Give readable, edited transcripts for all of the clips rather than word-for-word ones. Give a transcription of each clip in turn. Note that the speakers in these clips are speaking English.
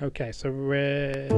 Okay, so we're...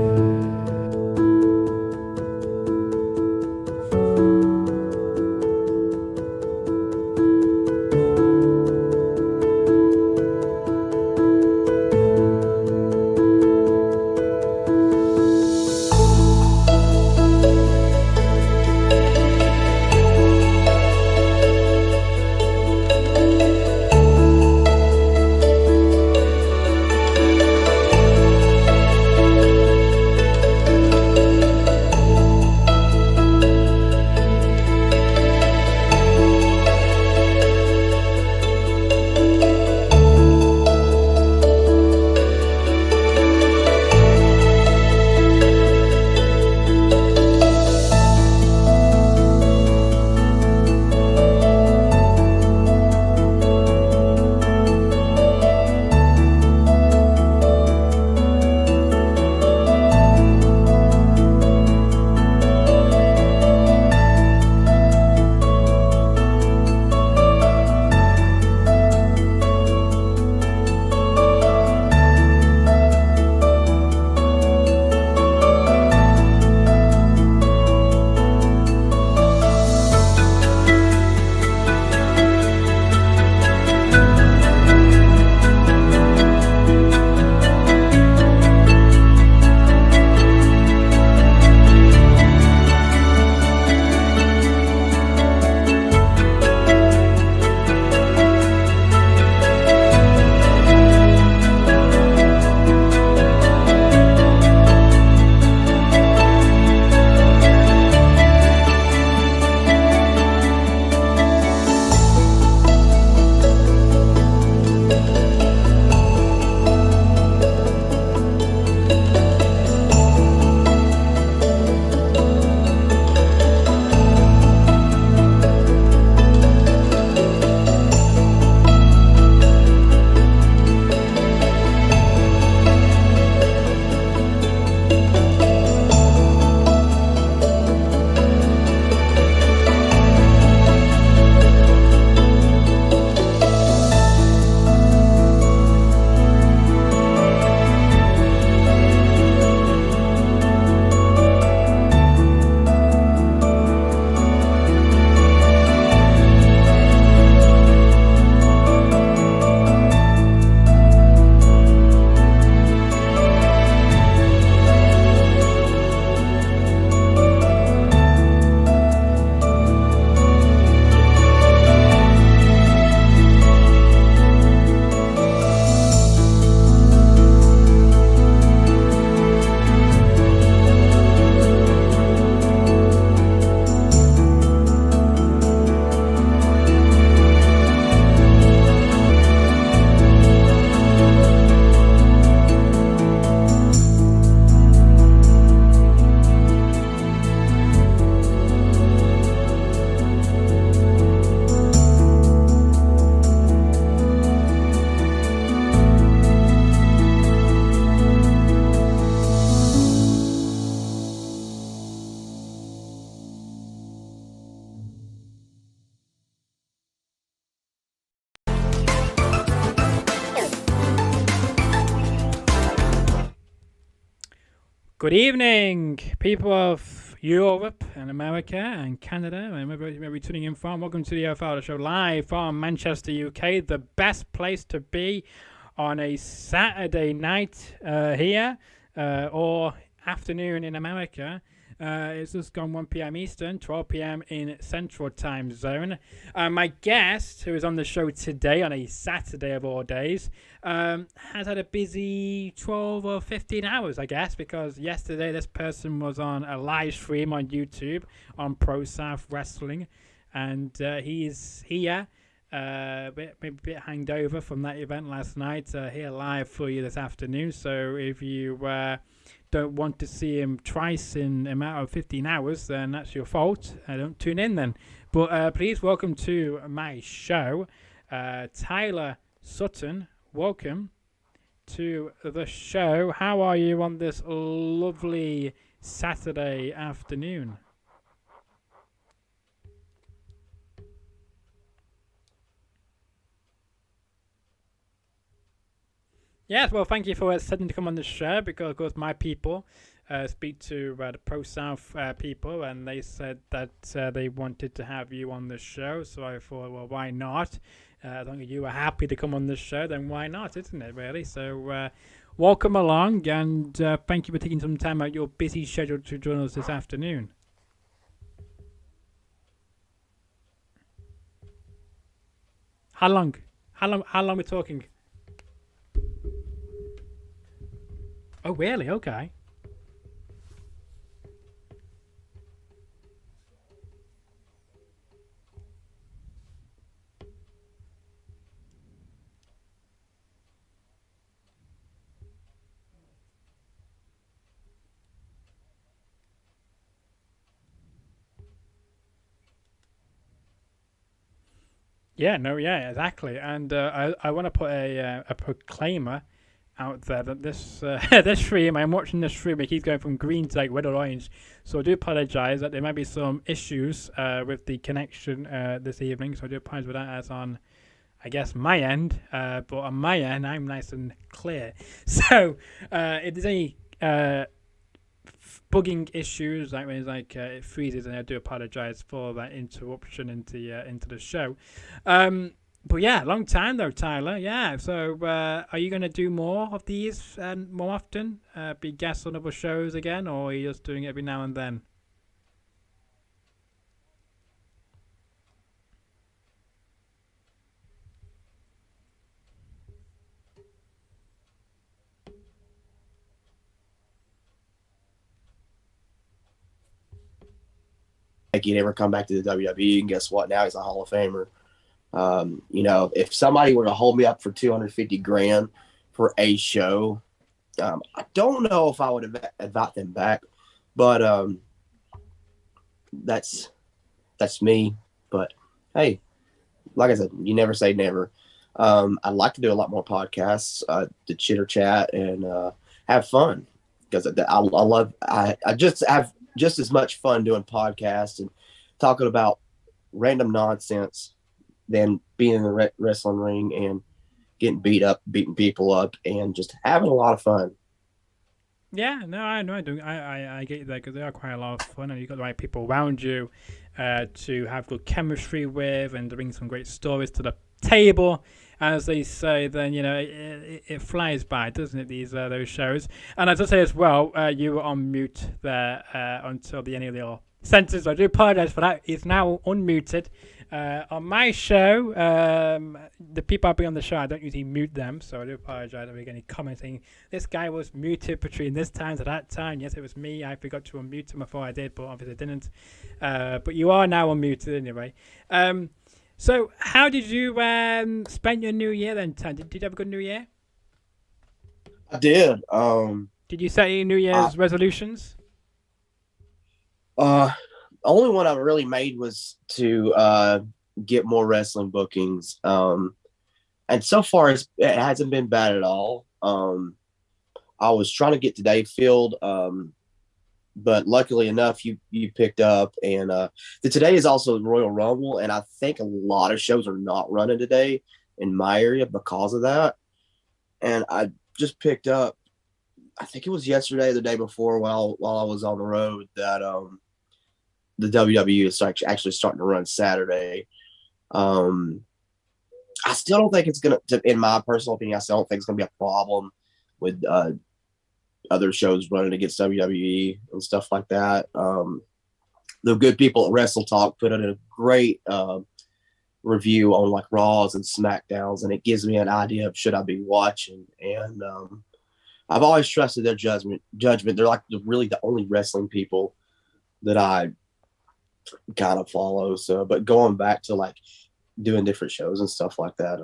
Good evening, people of Europe and America and Canada, and wherever you may be tuning in from. Welcome to the Fowler Show live from Manchester, UK, the best place to be on a Saturday night here or afternoon in America. It's just gone 1 p.m. Eastern, 12 p.m. in Central Time Zone. My guest, who is on the show today on a Saturday of all days, has had a busy 12 or 15 hours, I guess, because yesterday this person was on a live stream on YouTube on ProSouth Wrestling, and he's here, maybe a bit hanged over from that event last night, here live for you this afternoon. So if you don't want to see him twice in a matter of 15 hours, then that's your fault. Don't tune in then. But please welcome to my show, Tyler Sutton. Welcome to the show. How are you on this lovely Saturday afternoon? Yes, well, thank you for setting to come on the show because, of course, my people speak to the ProSouth people, and they said that they wanted to have you on the show. So I thought, well, why not? As long as you are happy to come on the show, then why not, isn't it, really? So welcome along, and thank you for taking some time out your busy schedule to join us this afternoon. How long? How long are we talking? Oh, really? Okay. Yeah, no, yeah, exactly. And I want to put a proclaimer out there that this this stream, I'm watching this stream, it keeps going from green to like red or orange. So I do apologize that there might be some issues with the connection this evening. So I do apologize for that as on, I guess, my end. But on my end, I'm nice and clear. So if there's any bugging issues, like when it's like it freezes, and I do apologize for that interruption into the show. But yeah, long time though, Tyler. Yeah, so are you going to do more of these more often? Be guests on other shows again, or are you just doing it every now and then? Like he never come back to the WWE, and guess what? Now he's a Hall of Famer. If somebody were to hold me up for 250 grand for a show, I don't know if I would invite them back, but that's me. But hey, like I said, you never say never. I'd like to do a lot more podcasts, to chitter chat and have fun because I just have just as much fun doing podcasts and talking about random nonsense than being in the wrestling ring and getting beat up, beating people up, and just having a lot of fun. Yeah, no, I know I do. I get that because they are quite a lot of fun, and you've got the right people around you to have good chemistry with, and to bring some great stories to the table. As they say, then it flies by, doesn't it? Those shows, and as I say as well, you were on mute there until the end of your sentence. I do apologize for that. It's now unmuted. On my show, the people I'll be on the show, I don't usually mute them, so I do apologize if we're getting commenting. This guy was muted between this time to that time. Yes, it was me. I forgot to unmute him before I did, but obviously I didn't. But you are now unmuted anyway. So how did you spend your New Year then, Tan? Did you have a good New Year? I did. Did you set any New Year's resolutions? Only one I really made was to get more wrestling bookings. And so far it hasn't been bad at all. I was trying to get today filled, but luckily enough, you picked up. And today is also Royal Rumble, and I think a lot of shows are not running today in my area because of that. And I just picked up, I think it was yesterday or the day before while I was on the road, that the WWE is actually starting to run Saturday. I still don't think it's going to, in my personal opinion, I still don't think it's going to be a problem with other shows running against WWE and stuff like that. The good people at Wrestle Talk put in a great review on like Raws and SmackDowns, and it gives me an idea of should I be watching. And I've always trusted their judgment. They're like really the only wrestling people that I kind of follow. So, but going back to like doing different shows and stuff like that,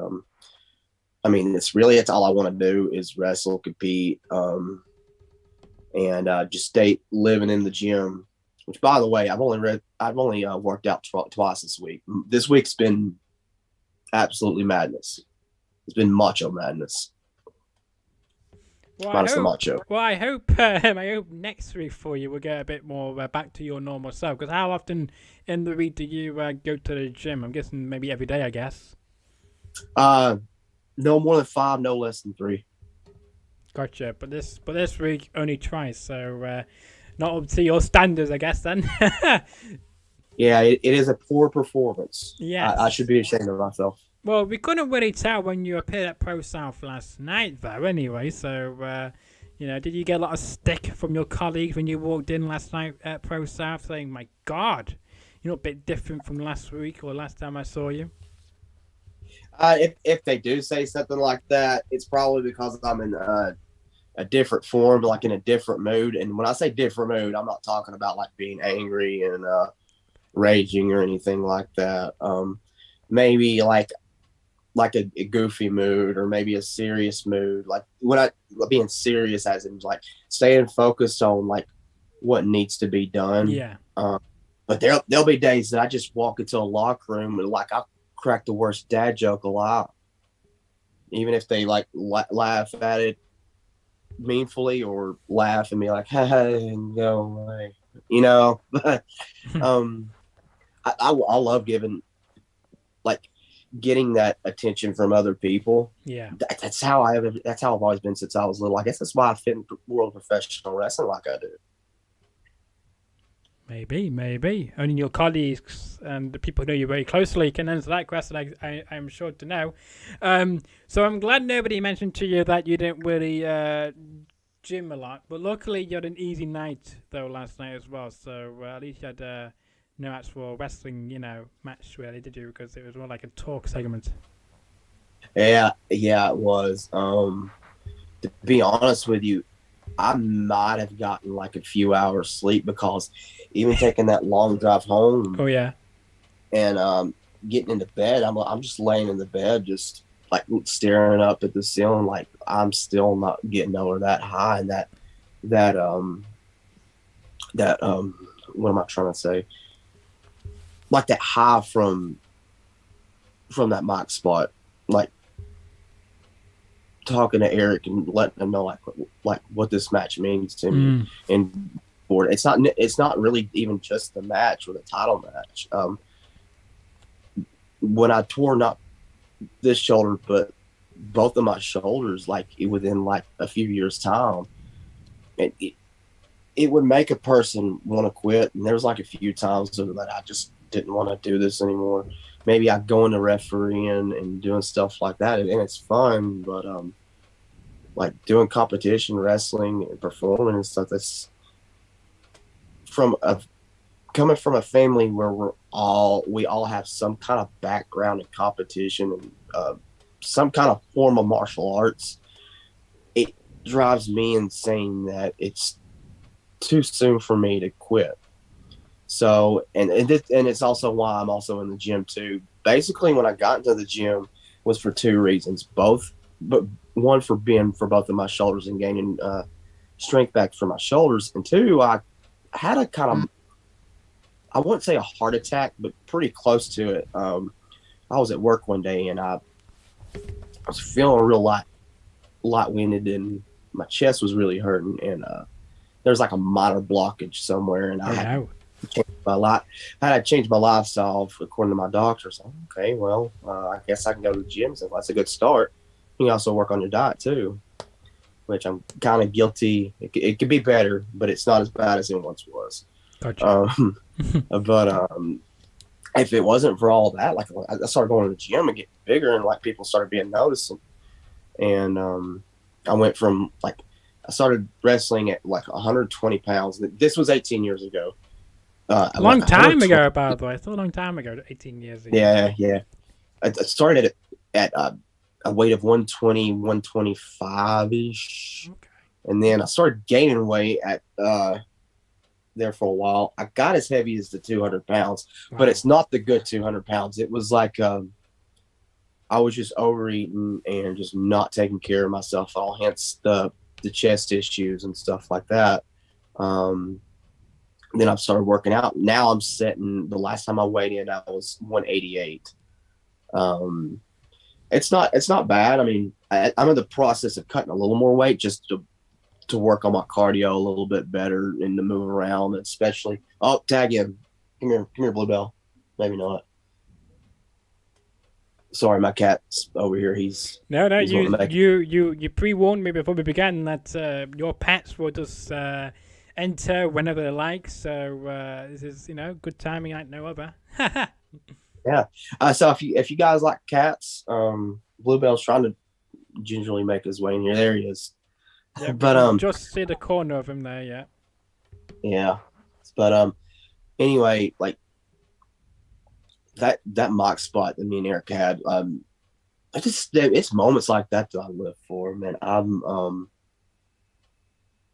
I mean, it's all I want to do is wrestle, compete, and just stay living in the gym. Which, by the way, I've only worked out twice this week. This week's been absolutely madness. It's been macho madness. Well, I hope next week for you we'll get a bit more back to your normal self. Because how often in the week do you go to the gym? I'm guessing maybe every day, I guess. No more than 5, no less than 3. Gotcha. But this week only twice, so not up to your standards, I guess. Then. Yeah, it is a poor performance. I Yes. should be ashamed of myself. Well, we couldn't really tell when you appeared at Pro South last night, though. Anyway, so did you get a lot of stick from your colleagues when you walked in last night at Pro South, saying, "My God, you're a bit different from last week or last time I saw you"? If they do say something like that, it's probably because I'm in a different form, like in a different mood. And when I say different mood, I'm not talking about like being angry and raging or anything like that. Maybe like a goofy mood, or maybe a serious mood. Like when I being serious, as in like staying focused on like what needs to be done. Yeah. But there'll be days that I just walk into a locker room and like I'll crack the worst dad joke alive, even if they like laugh at it meanfully or laugh and be like, "Hey, go away," you know. But I love getting that attention from other people. Yeah. That's how I've always been since I was little. I guess that's why I fit in world professional wrestling like I do. Maybe. Only your colleagues and the people who know you very closely can answer that question, I'm sure to know. So I'm glad nobody mentioned to you that you didn't really gym a lot. But luckily you had an easy night, though, last night as well. So at least you had no actual wrestling, match, really, did you? Because it was more like a talk segment. Yeah, it was. To be honest with you, I might have gotten like a few hours sleep, because even taking that long drive home. Oh yeah. And getting into bed, I'm just laying in the bed, just like staring up at the ceiling, like I'm still not getting over that high and that what am I trying to say? Like that high from that mic spot, like talking to Eric and letting him know like what this match means to me. And it's not really even just the match or the title match. When I tore not this shoulder but both of my shoulders, like within like a few years time, it would make a person want to quit. And there was like a few times that I just didn't want to do this anymore. Maybe I'd go into refereeing and doing stuff like that, and it's fun, but like doing competition wrestling and performing and stuff, that's coming from a family where we all have some kind of background in competition and some kind of form of martial arts. It drives me insane that it's too soon for me to quit. So, and it's also why I'm also in the gym too. Basically, when I got into the gym was for two reasons. But one, for both of my shoulders and gaining strength back for my shoulders, and two, I had a kind of, I wouldn't say a heart attack, but pretty close to it. I was at work one day and I was feeling real light-winded, and my chest was really hurting, and there's like a minor blockage somewhere, and I had to change my lifestyle according to my doctor. So, okay, well, I guess I can go to the gym. So that's a good start. You can also work on your diet too, which I'm kind of guilty. It could be better, but it's not as bad as it once was. Gotcha. But if it wasn't for all that, like I started going to the gym and getting bigger, and like people started being noticed, and I went from like, I started wrestling at like 120 pounds. This was 18 years ago. A long time ago, by the way. It's a long time ago, 18 years ago. Yeah. I started at a weight of 120, 125-ish. Okay. And then I started gaining weight at there for a while. I got as heavy as the 200 pounds, but it's not the good 200 pounds. It was like I was just overeating and just not taking care of myself at all, hence the chest issues and stuff like that. Then I've started working out. Now I'm setting, the last time I weighed in, I was 188. It's not bad. I mean, I'm in the process of cutting a little more weight just to work on my cardio a little bit better and to move around, especially. Oh, tag in. Come here, Bluebell. Maybe not. Sorry, my cat's over here. No, He's wanting to make. you pre-warned me before we began that your pets will just enter whenever they like. So this is good timing like no other. Yeah. So if you guys like cats, Bluebell's trying to gingerly make his way in here. There he is. Yeah, we But can just see the corner of him there. Yeah. yeah. But anyway, like that mock spot that me and Eric had, it's moments like that I live for, man.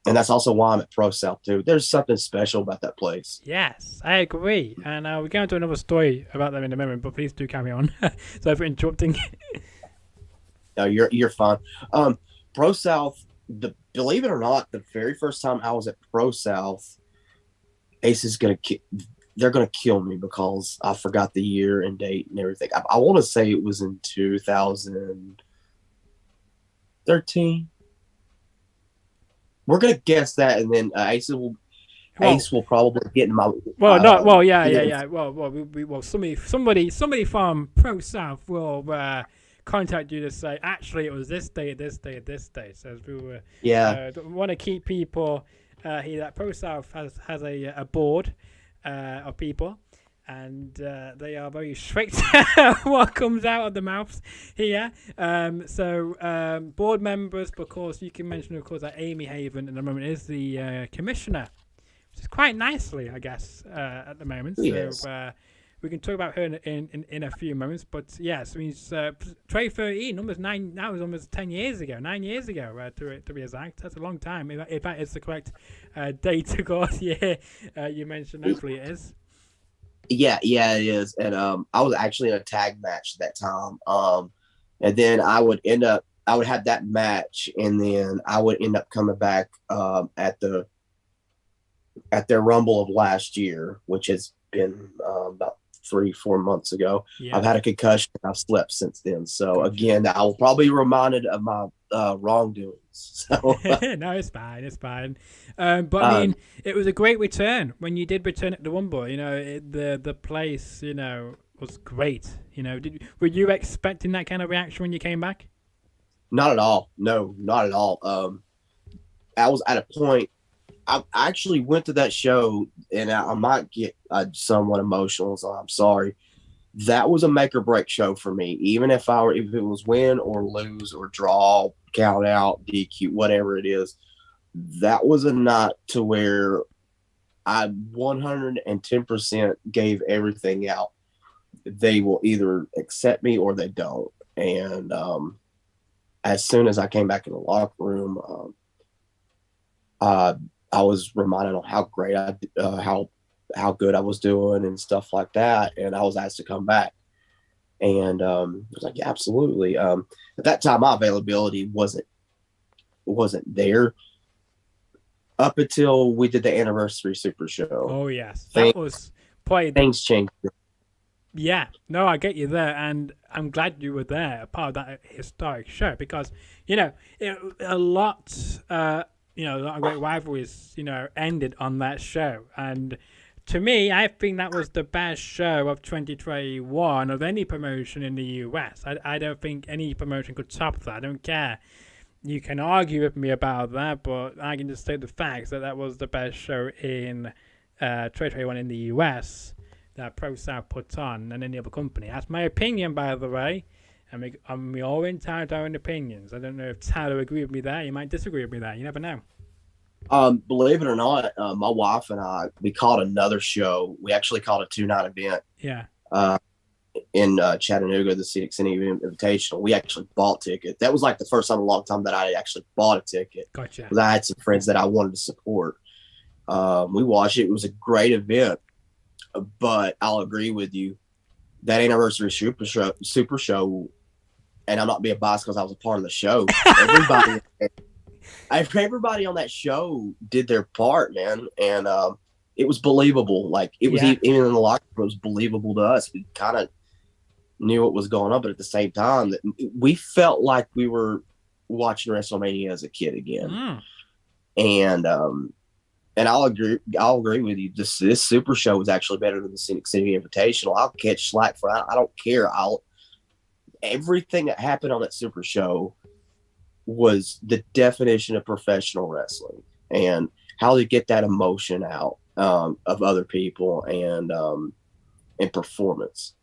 And that's also why I'm at ProSouth too. There's something special about that place. Yes, I agree. And we're going to another story about them in a moment, but please do carry on. Sorry for interrupting. No, you're fine. ProSouth, believe it or not, the very first time I was at ProSouth, Ace is they're gonna kill me because I forgot the year and date and everything. I want to say it was in 2013. We're gonna guess that, and then Ace will probably get in my. Well, not well. Yeah. Well, somebody from ProSouth will contact you to say actually it was this day, this day, this day. So we want to keep people here. That ProSouth has a board of people. And they are very strict what comes out of the mouths here. So board members, of course, you can mention, of course, that Amy Haven at the moment is the commissioner, which is quite nicely, I guess, at the moment. Yes. So we can talk about her in a few moments. But yes, I mean, Trade 13, almost 9, that was almost 10 years ago, 9 years ago, to be exact. That's a long time, if that is the correct date, of course, yeah, you mentioned. Hopefully it is. Yeah, it is. And I was actually in a tag match that time. And then I would have that match, and then I would end up coming back at their Rumble of last year, which has been about 3-4 months ago. Yeah. I've had a concussion. I've slept since then. So again, I will probably be reminded of my wrongdoings. So no, it's fine. But I mean, it was a great return when you did return at the Rumble. The place, was great. Were you expecting that kind of reaction when you came back? Not at all. No, not at all. I was at a point. I actually went to that show, and I might get somewhat emotional, so I'm sorry. That was a make or break show for me. Even if it was win or lose or draw, count out, DQ, whatever it is, that was a night to where I 110% gave everything out. They will either accept me or they don't. And as soon as I came back in the locker room, I was reminded of how great how good I was doing and stuff like that, and I was asked to come back, and I was like, yeah, absolutely. At that time, my availability wasn't there up until we did the anniversary Super Show. Oh yes, that was played. Things changed. Yeah, no, I get you there, and I'm glad you were there, part of that historic show, because a lot of great rivalries, ended on that show. And to me, I think that was the best show of 2021 of any promotion in the US. I don't think any promotion could top that. I don't care. You can argue with me about that, but I can just state the facts that was the best show in 2021 in the US that ProSouth put on than any other company. That's my opinion, by the way. And we all entitled to our own opinions. I don't know if Tyler agreed with me there. You might disagree with me there. You never know. Believe it or not, my wife and I, we called another show. We actually called a 2-night event. Yeah. In Chattanooga, the Scenic City Invitational. We actually bought tickets. That was like the first time in a long time that I actually bought a ticket. Gotcha. Because I had some friends that I wanted to support. We watched it. It was a great event. But I'll agree with you. That anniversary Super Show, and I'm not being biased because I was a part of the show. Everybody on that show did their part, man, and it was believable. Like it was even in the locker room, it was believable to us. We kind of knew what was going on, but at the same time, we felt like we were watching WrestleMania as a kid again. And I'll agree with you. This Super Show was actually better than the Scenic City Invitational. I'll catch slack for that. I don't care. everything that happened on that Super Show was the definition of professional wrestling and how to get that emotion out of other people and performance.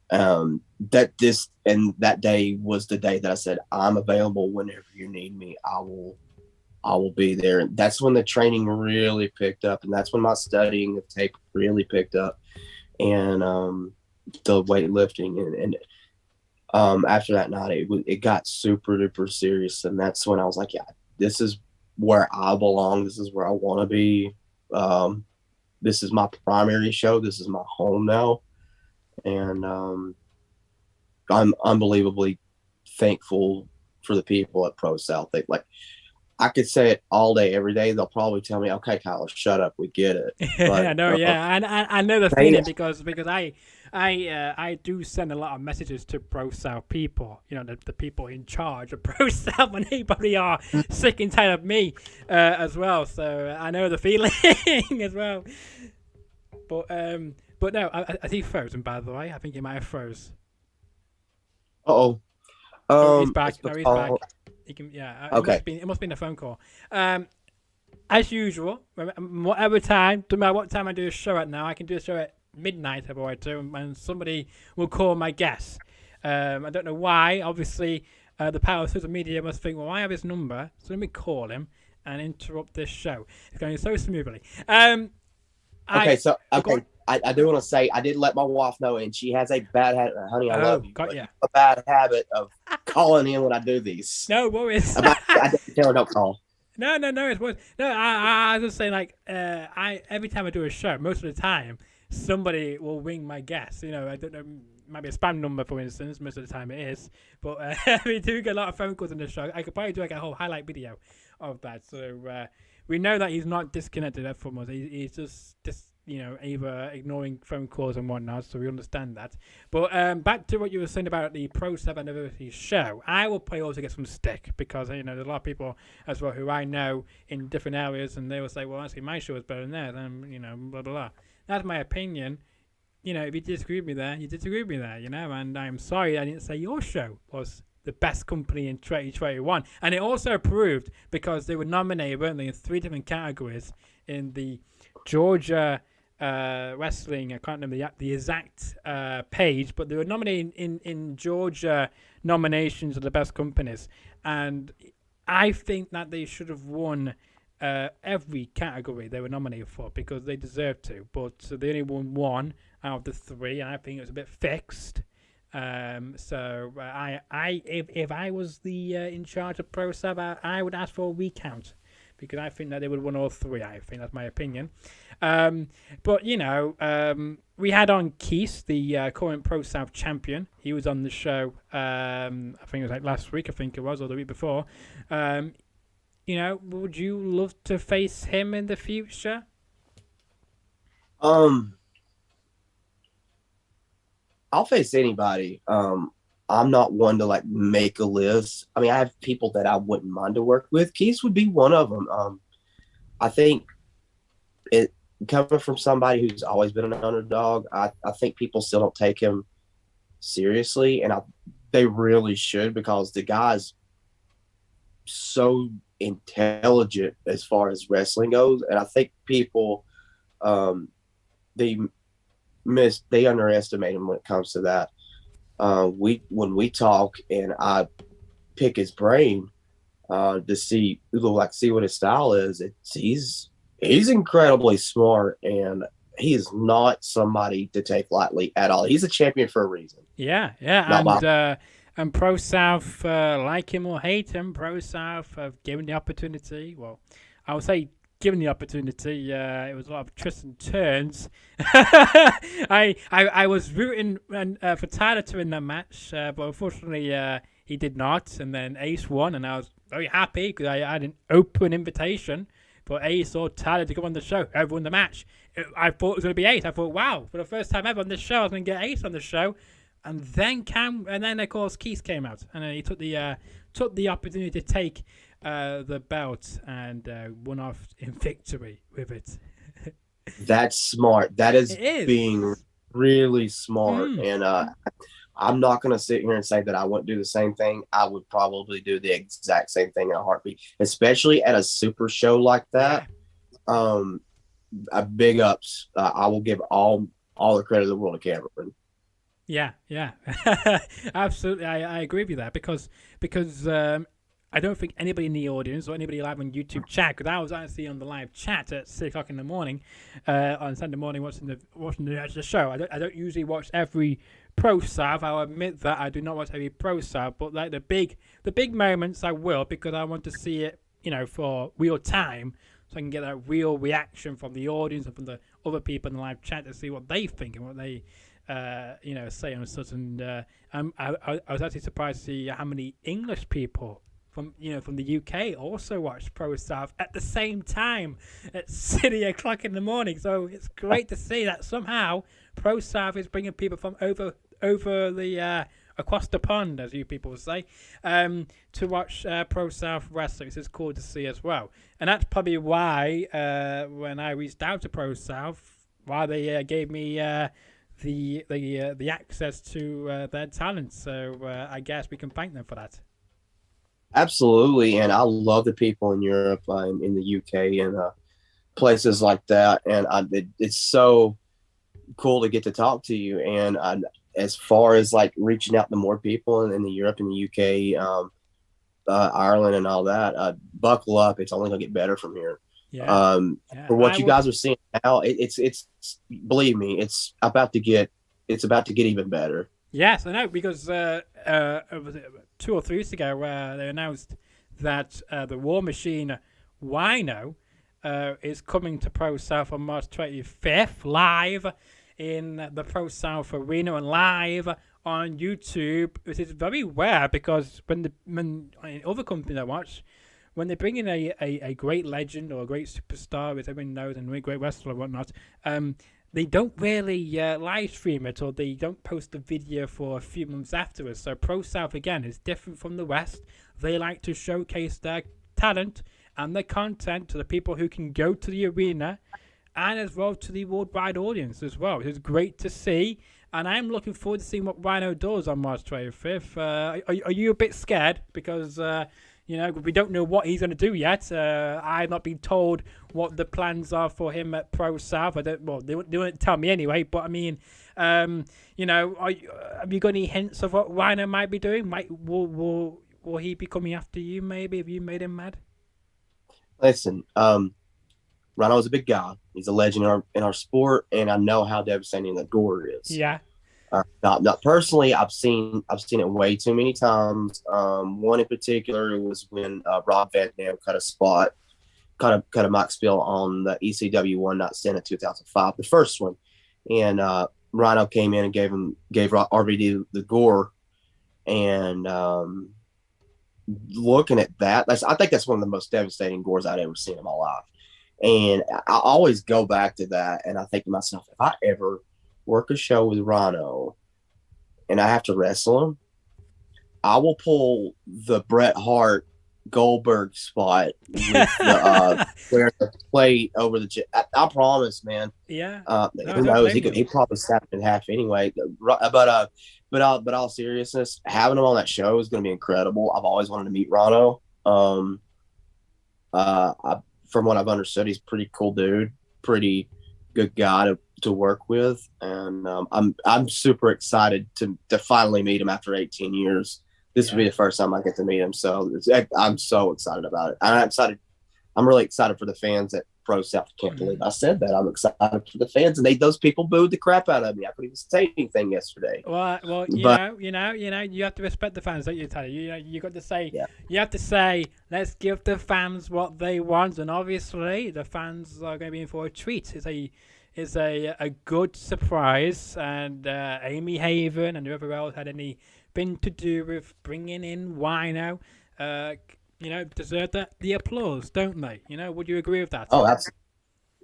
That day was the day that I said, I'm available whenever you need me. I will be there. And that's when the training really picked up, and that's when my studying of tape really picked up, and the weightlifting and after that night, it got super duper serious, and that's when I was like, yeah, this is where I belong. This is where I want to be. This is my primary show. This is my home now, and I'm unbelievably thankful for the people at ProSouth. I could say it all day, every day. They'll probably tell me, "Okay, Tyler, shut up. We get it." But, I know, yeah, I know the feeling because I do send a lot of messages to ProSouth people. You know, the people in charge of ProSouth, and they probably are sick and tired of me as well. So I know the feeling as well. But no, I think he froze. And by the way, I think he might have froze. oh, He's back. No, he's back. He can, yeah. Okay. It must have been a phone call. As usual, whatever time, no matter what time I do a show at now, I can do a show at midnight if I want to, and somebody will call my guest. I don't know why. Obviously, the power of social media must think, well, I have his number, so let me call him and interrupt this show. It's going so smoothly. I do want to say I did let my wife know, and she has a bad habit. Honey, I love you. A bad habit of calling in when I do these. No worries. I didn't tell her don't call. No, it's worse. No, I was just saying, like, every time I do a show, most of the time, somebody will ring my guest. You know, I don't know, might be a spam number, for instance. Most of the time it is. But we do get a lot of phone calls on the show. I could probably do like a whole highlight video of that. So we know that he's not disconnected from us. He's just you know, either ignoring phone calls and whatnot, so we understand that. But back to what you were saying about the ProSouth Anniversary show, I will probably also get some stick because, you know, there's a lot of people as well who I know in different areas, and they will say, well, actually, my show is better than theirs, and, you know, blah, blah, blah. That's my opinion. You know, if you disagree with me there, you disagree with me there, you know, and I'm sorry I didn't say your show was the best company in 2021. And it also proved, because they were nominated, weren't they, in 3 different categories in the Georgia wrestling. I can't remember the exact page, but they were nominated in Georgia nominations of the best companies, and I think that they should have won every category they were nominated for because they deserved to, but they only won 1 out of the 3, and I think it was a bit fixed. So if I was the in charge of ProSouth, I would ask for a recount, because I think that they would have won all 3. I think that's my opinion. But, you know, we had on Keast, the current ProSouth champion. He was on the show, I think it was like last week, I think it was, or the week before. You know, would you love to face him in the future? I'll face anybody. I'm not one to like make a list. I mean, I have people that I wouldn't mind to work with. Keast would be one of them. I think it coming from somebody who's always been an underdog, I think people still don't take him seriously, and they really should, because the guy's so intelligent as far as wrestling goes, and I think people they underestimate him when it comes to that. When we talk and I pick his brain to see what his style is, he's incredibly smart, and he is not somebody to take lightly at all. He's a champion for a reason. Yeah, and ProSouth, like him or hate him, ProSouth have given the opportunity. Well, I would say given the opportunity, it was a lot of twists and turns. I was rooting for Tyler to win that match, but unfortunately he did not. And then Ace won, and I was very happy because I had an open invitation for Ace or Tyler to come on the show. Whoever won the match, I thought it was going to be Ace. I thought, wow, for the first time ever on this show, I was going to get Ace on the show. And then of course Keast came out, and he took the opportunity to take the belt and won off in victory with it. That's smart. That is being really smart. And I'm not going to sit here and say that I wouldn't do the same thing. I would probably do the exact same thing in a heartbeat, especially at a super show like that. Um, big ups. I will give all the credit in the world to Cameron. Yeah, yeah, absolutely. I agree with you there because I don't think anybody in the audience or anybody live on YouTube chat, because I was actually on the live chat at 6 o'clock in the morning on Sunday morning watching the show. I don't usually watch every Pro South. I'll admit that I do not watch every Pro South, but like the big moments I will, because I want to see it, for real time, so I can get that real reaction from the audience and from the other people in the live chat to see what they think and what they say on such. And I was actually surprised to see how many English people from the UK also watch Pro South at the same time at 6 o'clock in the morning. So it's great to see that somehow Pro South is bringing people from over the across the pond, as you people say, to watch Pro South Wrestling. This is cool to see as well, and that's probably why when I reached out to Pro South, why they gave me the access to their talent. So I guess we can thank them for that. Absolutely, and I love the people in Europe, in the UK, and places like that. And it's so cool to get to talk to you. And as far as like reaching out to more people in the Europe and the UK, Ireland, and all that, buckle up. It's only gonna get better from here. Yeah. For what you guys are seeing now, it's believe me, it's about to get even better. Yes, I know, because was it 2 or 3 weeks ago they announced that the War Machine Rhyno is coming to Pro South on March 25th, live in the Pro South Arena and live on YouTube, which is very rare, because when other companies I watch, when they bring in a great legend or a great superstar, as everyone knows, and a great wrestler or whatnot, they don't really live stream it, or they don't post the video for a few months afterwards. So Pro South, again, is different from the West. They like to showcase their talent and their content to the people who can go to the arena, and as well to the worldwide audience as well. It's great to see, and I'm looking forward to seeing what Rhyno does on March 25th. Are you a bit scared? Because we don't know what he's going to do yet. I've not been told what the plans are for him at Pro South. They won't tell me anyway. But I mean, have you got any hints of what Rhyno might be doing? Will he be coming after you? Maybe, have you made him mad? Listen, Rhyno's a big guy. He's a legend in our sport, and I know how devastating the gore is. Yeah. Not personally. I've seen it way too many times. One in particular was when Rob Van Dam cut a mock spill on the ECW One Night Stand in 2005, the first one, and Rhyno came in and gave RVD the gore, and looking at that, I think that's one of the most devastating gores I'd ever seen in my life. And I always go back to that, and I think to myself, if I ever work a show with Rhyno and I have to wrestle him, I will pull the Bret Hart Goldberg spot with the wearing the plate over the chest. I promise, man. Yeah. Who knows? He probably snapped in half anyway. But all seriousness, having him on that show is going to be incredible. I've always wanted to meet Rhyno. From what I've understood, he's a pretty cool dude, pretty good guy to work with, and I'm super excited to finally meet him after 18 years. This will be the first time I get to meet him, so I'm so excited about it. I'm really excited for the fans at Pro South. I can't believe I said that. I'm excited for the fans, and those people booed the crap out of me. I couldn't even say anything yesterday. Well, you have to respect the fans, don't you, Tyler? You got to say, You have to say, let's give the fans what they want, and obviously the fans are going to be in for a treat. It's a good surprise, and Amy Haven and whoever else had anything to do with bringing in Rhyno, deserve the applause, don't they? Would you agree with that? Oh, absolutely.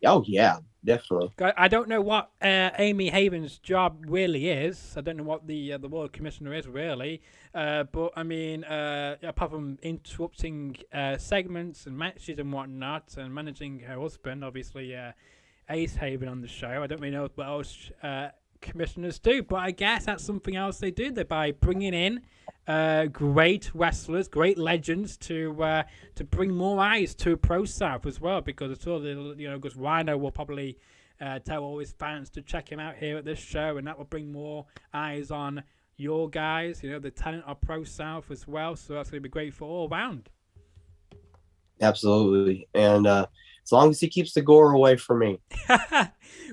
Oh, yeah, definitely. I don't know what Amy Haven's job really is. I don't know what the World Commissioner is really. But I mean, apart from interrupting segments and matches and whatnot, and managing her husband, obviously Ace Haven on the show. I don't really know what else commissioners do. But I guess that's something else they do. They by bringing in great wrestlers, great legends to bring more eyes to Pro South as well. Because it's all because Rhyno will probably tell all his fans to check him out here at this show, and that will bring more eyes on your guys. The talent of Pro South as well. So that's going to be great for all round. Absolutely, and as long as he keeps the gore away from me,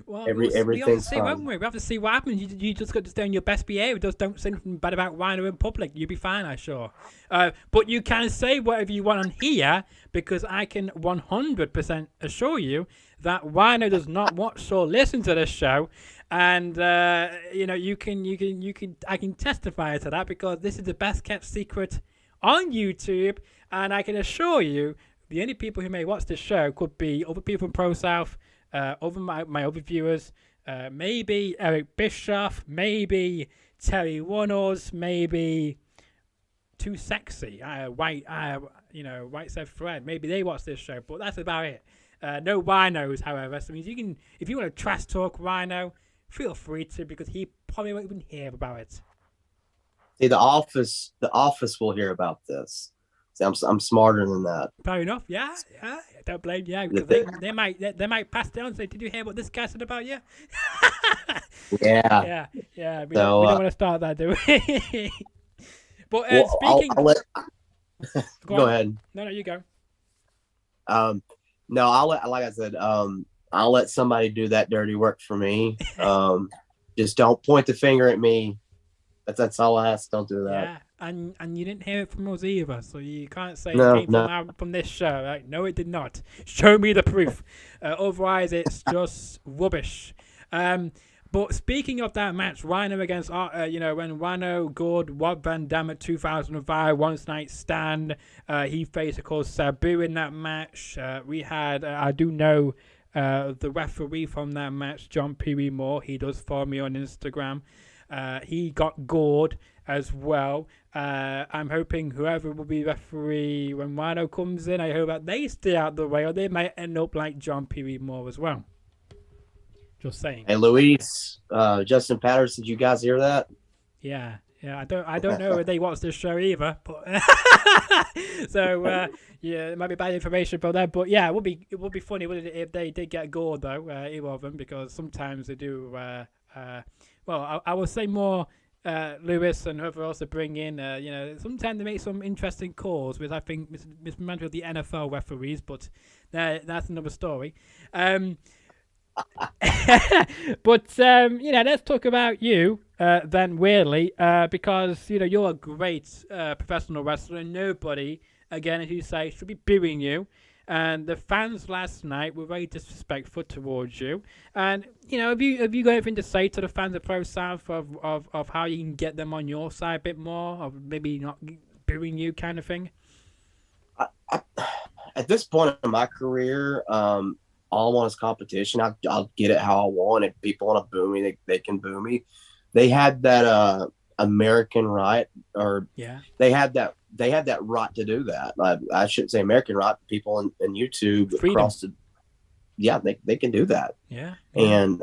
well, everything's fine. We have to see what happens. You just got to stay on your best behavior. Just don't say anything bad about Rhyno in public. You'll be fine, I'm sure. But you can say whatever you want on here, because I can 100% assure you that Rhyno does not watch or listen to this show, and I can testify to that, because this is the best kept secret on YouTube, and I can assure you the only people who may watch this show could be other people from Pro South, other my other viewers, maybe Eric Bischoff, maybe Terry Runnels, maybe Too Sexy, White Said Fred. Maybe they watch this show, but that's about it. No Rhinos, however. So if you want to trash talk Rhyno, feel free to, because he probably won't even hear about it. See, the office will hear about this. I'm smarter than that. Fair enough. Yeah. Don't blame you. Yeah, because they might pass down and say, "Did you hear what this guy said about you?" Yeah. Yeah. We don't want to start that, do we? But speaking, go ahead. No, you go. No, like I said, I'll let somebody do that dirty work for me. Just don't point the finger at me. That's all I ask. Don't do that. Yeah, and you didn't hear it from us either, so you can't say no, it came from this show. Right? No, it did not. Show me the proof. Otherwise, it's just rubbish. But speaking of that match, Rhyno against, when Rhyno gored Rob Van Dam at 2005, one night stand, he faced, of course, Sabu in that match. We had, I do know the referee from that match, John Pee Moore. He does follow me on Instagram. He got gored as well. I'm hoping whoever will be referee when Rhyno comes in, I hope that they stay out of the way, or they might end up like John Pee Moore as well. Just saying. Hey, Luis, Justin Patterson, did you guys hear that? Yeah. I don't know if they watch this show either, but so it might be bad information for them. But yeah, it would be funny, wouldn't it, if they did get gored though, either of them, because sometimes they do. Well, I would say more Lewis and whoever else to bring in. Sometimes they make some interesting calls, which I think mismanaged with the NFL referees, but that's another story. But let's talk about you then, really, because you're a great professional wrestler, and nobody, again, as you say, should be booing you. And the fans last night were very disrespectful towards you. And have you got anything to say to the fans of Pro South of how you can get them on your side a bit more, of maybe not booing you, kind of thing? At this point in my career, all I want is competition. I'll get it how I want. If people want to boo me, they can boo me. They had that American right, or they had that right to do that. I shouldn't say American right. People in YouTube across they can do that. Yeah. And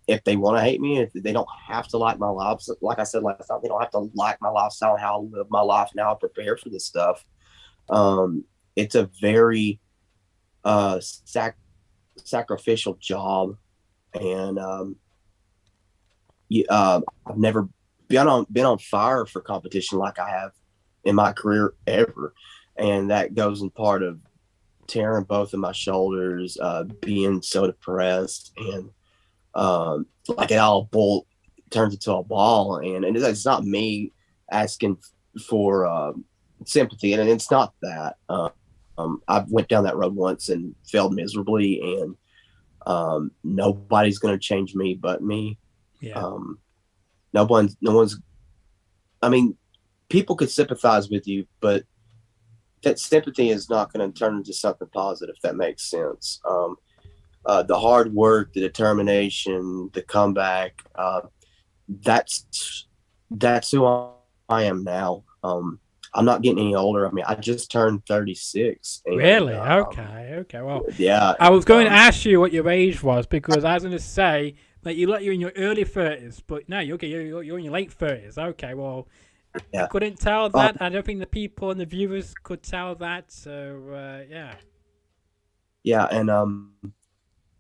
if they want to hate me, if they don't have to like my life, like I said last time, they don't have to like my lifestyle, how I live my life, and how I prepare for this stuff. It's a very sacrificial job, and I've never been on fire for competition like I have in my career ever, and that goes in part of tearing both of my shoulders, being so depressed, and like it all turns into a ball, and it's not me asking for sympathy, and it's not that. I went down that road once and failed miserably, and nobody's going to change me but me. Yeah. No one's. I mean, people could sympathize with you, but that sympathy is not going to turn into something positive, if that makes sense. The hard work, the determination, the comeback, that's who I am now. I'm not getting any older. I mean, I just turned 36. And, really? Okay. Well, yeah. I was going to ask you what your age was, because I was going to say Like you're in your early 30s, but no, you're in your late 30s. Okay, well, I Yeah. couldn't tell that. I don't think the people and the viewers could tell that. So yeah. Yeah, and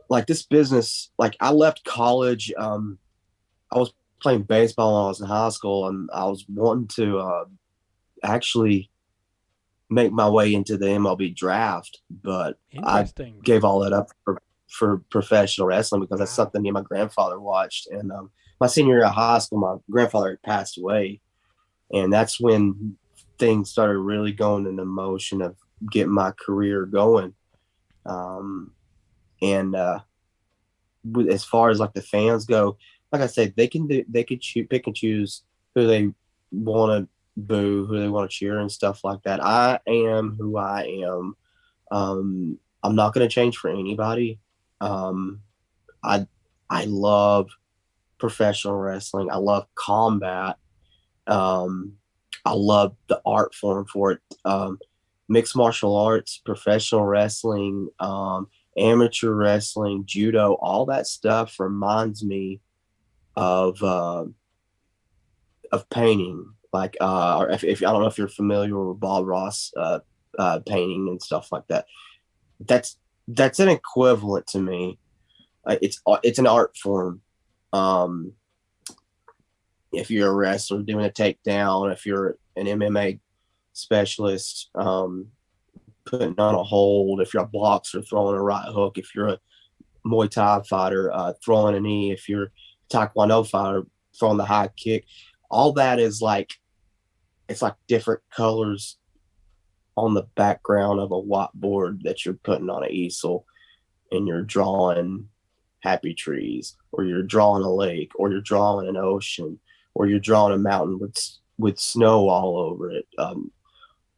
like this business, like I left college. I was playing baseball when I was in high school, and I was wanting to actually make my way into the MLB draft, but I Interesting. gave all that up for professional wrestling because that's Wow. something me and my grandfather watched. And my senior year of high school, my grandfather had passed away, and that's when things started really going in the motion of getting my career going. Um, and as far as like the fans go, like I said, they could pick and choose who they want to boo, who they want to cheer, and stuff like that. I am who I am. I'm not going to change for anybody. Um, I I love professional wrestling. I love combat. Um, I love the art form for it. Mixed martial arts, professional wrestling, amateur wrestling, judo, all that stuff reminds me of painting. Like, or if I don't know if you're familiar with Bob Ross painting and stuff like that. That's an equivalent to me. It's an art form. Um, if you're a wrestler doing a takedown, if you're an MMA specialist, putting on a hold, if you're a boxer throwing a right hook, if you're a Muay Thai fighter throwing a knee, if you're a Taekwondo fighter throwing the high kick, all that is like it's like different colors on the background of a whiteboard that you're putting on an easel, and you're drawing happy trees, or you're drawing a lake, or you're drawing an ocean, or you're drawing a mountain with snow all over it.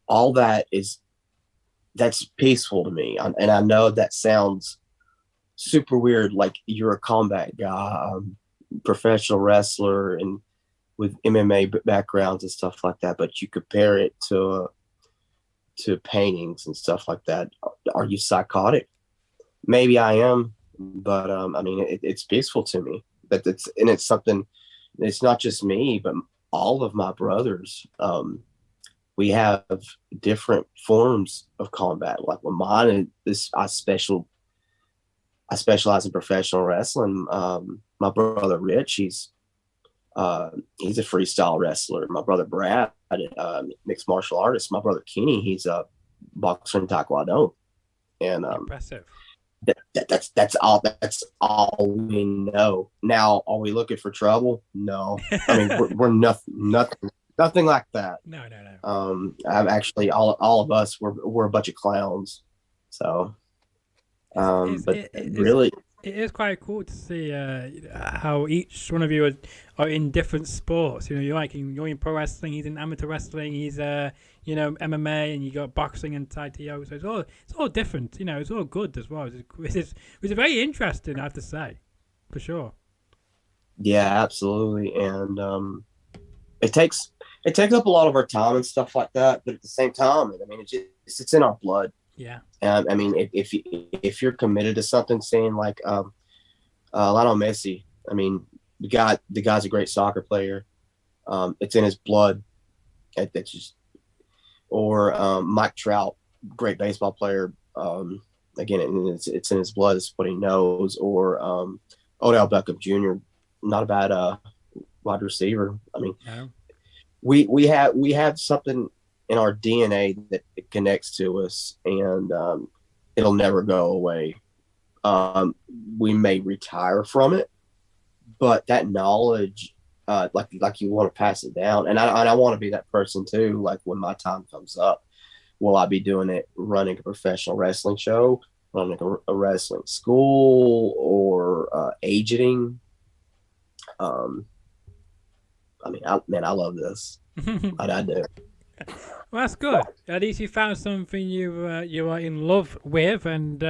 All that's peaceful to me, and I know that sounds super weird. Like you're a combat guy, professional wrestler, and with MMA backgrounds and stuff like that, but you compare it to paintings and stuff like that. Are you psychotic? Maybe I am, but I mean, it's peaceful to me. It's something. It's not just me, but all of my brothers. We have different forms of combat. Like with mine, I specialize in professional wrestling. My brother Rich, he's a freestyle wrestler. My brother Brad, mixed martial artist. My brother Kenny, he's a boxer and taekwondo. And Impressive. that's all we know. Now, are we looking for trouble? No. I mean, we're nothing like that. No. I'm actually all of us we're a bunch of clowns. So, but really, it is quite cool to see how each one of you are in different sports. You know, you're in pro wrestling, he's in amateur wrestling, he's MMA, and you got boxing and Tai Chi. So it's all different. You know, it's all good as well. It's very interesting, I have to say, for sure. yeah, absolutely, and it takes up a lot of our time and stuff like that. But at the same time, I mean, it's in our blood. Yeah. I mean, if you're committed to something, saying like Lionel Messi, I mean, the guy's a great soccer player. It's in his blood. It's just, or Mike Trout, great baseball player. Again, it's in his blood. It's what he knows. Or Odell Beckham Jr., not a bad wide receiver. I mean, No. we have something in our DNA that it connects to us, and it'll never go away. We may retire from it, but that knowledge, like you want to pass it down, and I want to be that person too. Like when my time comes up, will I be doing it, running a professional wrestling show, running a wrestling school, or agenting? I mean, I love this. I do. Well, that's good. At least you found something you are in love with, and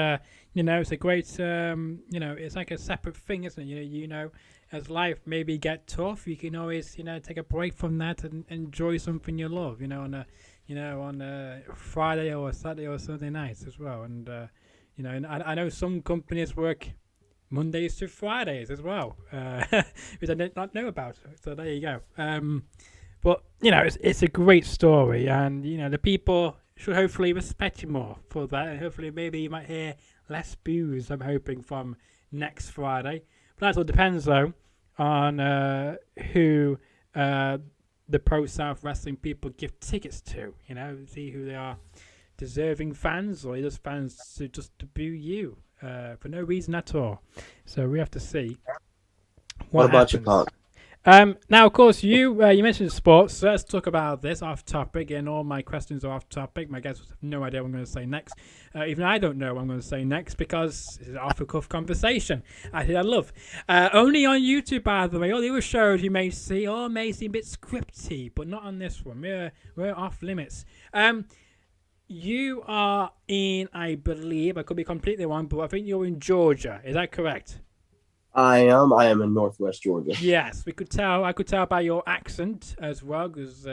it's a great it's like a separate thing, isn't it? You know, as life maybe get tough, you can always take a break from that and enjoy something you love. On a Friday or a Saturday or Sunday nights as well, and and I know some companies work Mondays to Fridays as well, which I did not know about. So there you go. But it's a great story, and the people should hopefully respect you more for that, and hopefully maybe you might hear less boos. I'm hoping from next Friday, but that all depends though on who the ProSouth Wrestling people give tickets to. See who they are, deserving fans or just fans who just to boo you for no reason at all. So we have to see what about you, Punk? Now, of course, you mentioned sports, so let's talk about this off topic, and all my questions are off topic. My guests have no idea what I'm going to say next. Even I don't know what I'm going to say next because it's an off-the-cuff conversation. I love. Only on YouTube, by the way. All the other shows you may see a bit scripty, but not on this one. We're off limits. You are in, I believe, I could be completely wrong, but I think you're in Georgia. Is that correct? I am in Northwest Georgia. Yes, I could tell by your accent as well, because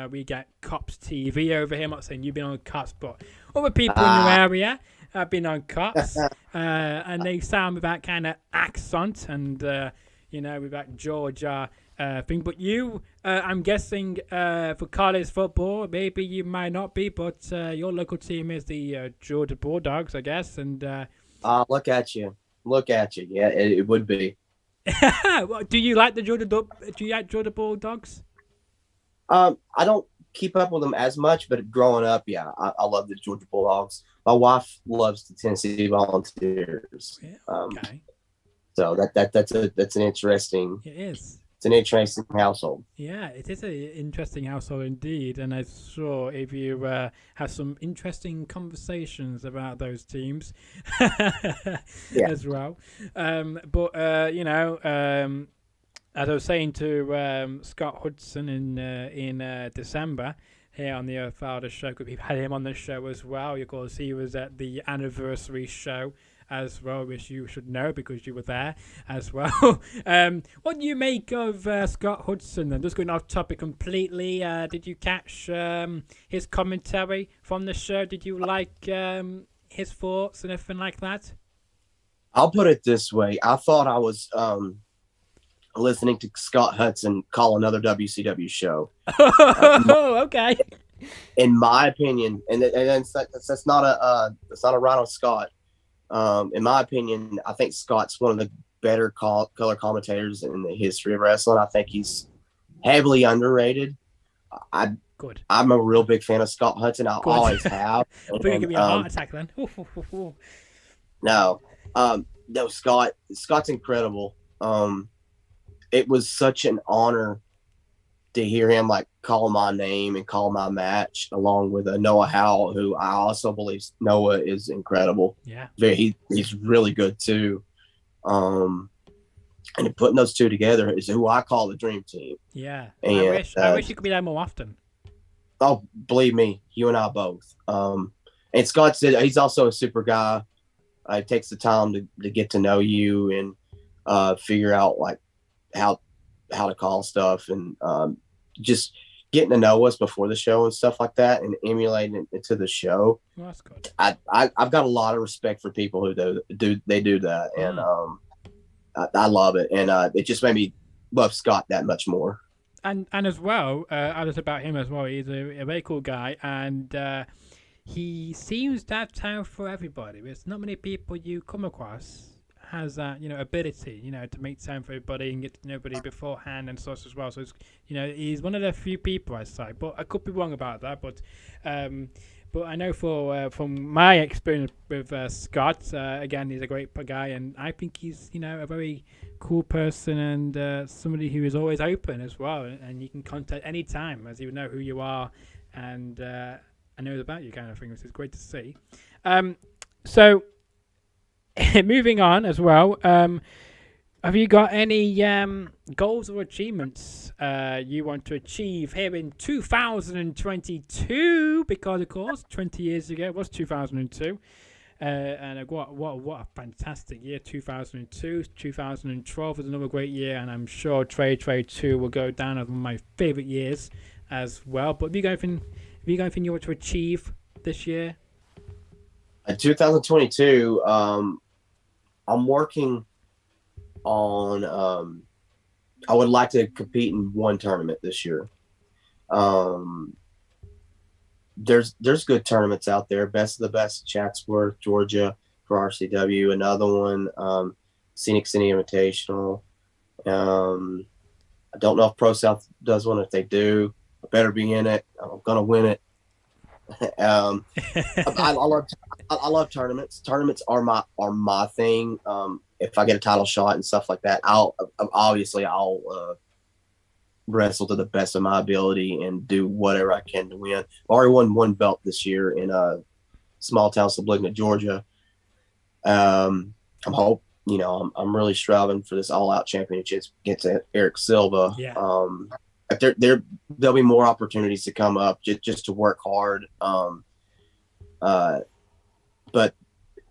we get Cops TV over here. I'm not saying you've been on Cops, but other people in your area have been on Cops, and they sound with that kind of accent and with that Georgia thing. But you, I'm guessing for college football, maybe you might not be, but your local team is the Georgia Bulldogs, I guess. And look at you. Yeah, it would be. Do you like the Georgia Bulldogs? I don't keep up with them as much, but growing up, yeah, I love the Georgia Bulldogs. My wife loves the Tennessee Volunteers. Yeah, okay. So that's an interesting. It is. It's an interesting household. Yeah, it is an interesting household indeed, and I'm sure if you have some interesting conversations about those teams as well. But as I was saying to Scott Hudson in December here on the Fowler show, because we've had him on the show as well. Of course, he was at the anniversary show as well, which you should know because you were there as well. What do you make of Scott Hudson? And just going off topic completely, did you catch his commentary from the show? Did you like his thoughts and everything like that? I'll put it this way. I thought I was listening to Scott Hudson call another WCW show. Okay. In my opinion, and that's not a Rhyno Scott. In my opinion, I think Scott's one of the better color commentators in the history of wrestling. I think he's heavily underrated. I'm a real big fan of Scott Hudson. I always have. I think give me a heart attack then. No, Scott's incredible. It was such an honor to hear him call my name and call my match along with Noah Howell, who I also believe Noah is incredible. Yeah. He's really good too. And putting those two together is who I call the dream team. Yeah. And, I wish you could be there more often. Oh, believe me, you and I both. And Scott said he's also a super guy. He takes the time to get to know you and figure out how to call stuff and just getting to know us before the show and stuff like that and emulating it to the show. Well, that's good. I've got a lot of respect for people who do that. And I love it. And it just made me love Scott that much more. And as well, others about him as well. He's a very cool guy, and he seems to have time for everybody. There's not many people you come across has that ability to make time for everybody and get to know everybody beforehand and such as well. So it's, he's one of the few people, I say, but I could be wrong about that. But I know from my experience with Scott, again, he's a great guy, and I think he's a very cool person and somebody who is always open as well, and you can contact any time as you know who you are and I know about you kind of thing, which is great to see. So moving on as well, have you got any goals or achievements you want to achieve here in 2022? Because of course 20 years ago it was 2002, and what a fantastic year 2002. 2012 was another great year, and I'm sure Trade 2 will go down as one of my favorite years as well. But have you got anything you want to achieve this year? 2022, I'm working on. I would like to compete in one tournament this year. Um, there's good tournaments out there. Best of the Best, Chatsworth, Georgia for RCW. Another one, Scenic City Invitational. I don't know if ProSouth does one. If they do, I better be in it. I'm gonna win it. I love tournaments. Tournaments are my thing. If I get a title shot and stuff like that, I'll wrestle to the best of my ability and do whatever I can to win. I already won one belt this year in a small town, Subligna, Georgia. I'm really striving for this all out championship against Eric Silva. Yeah. There'll be more opportunities to come up just to work hard. But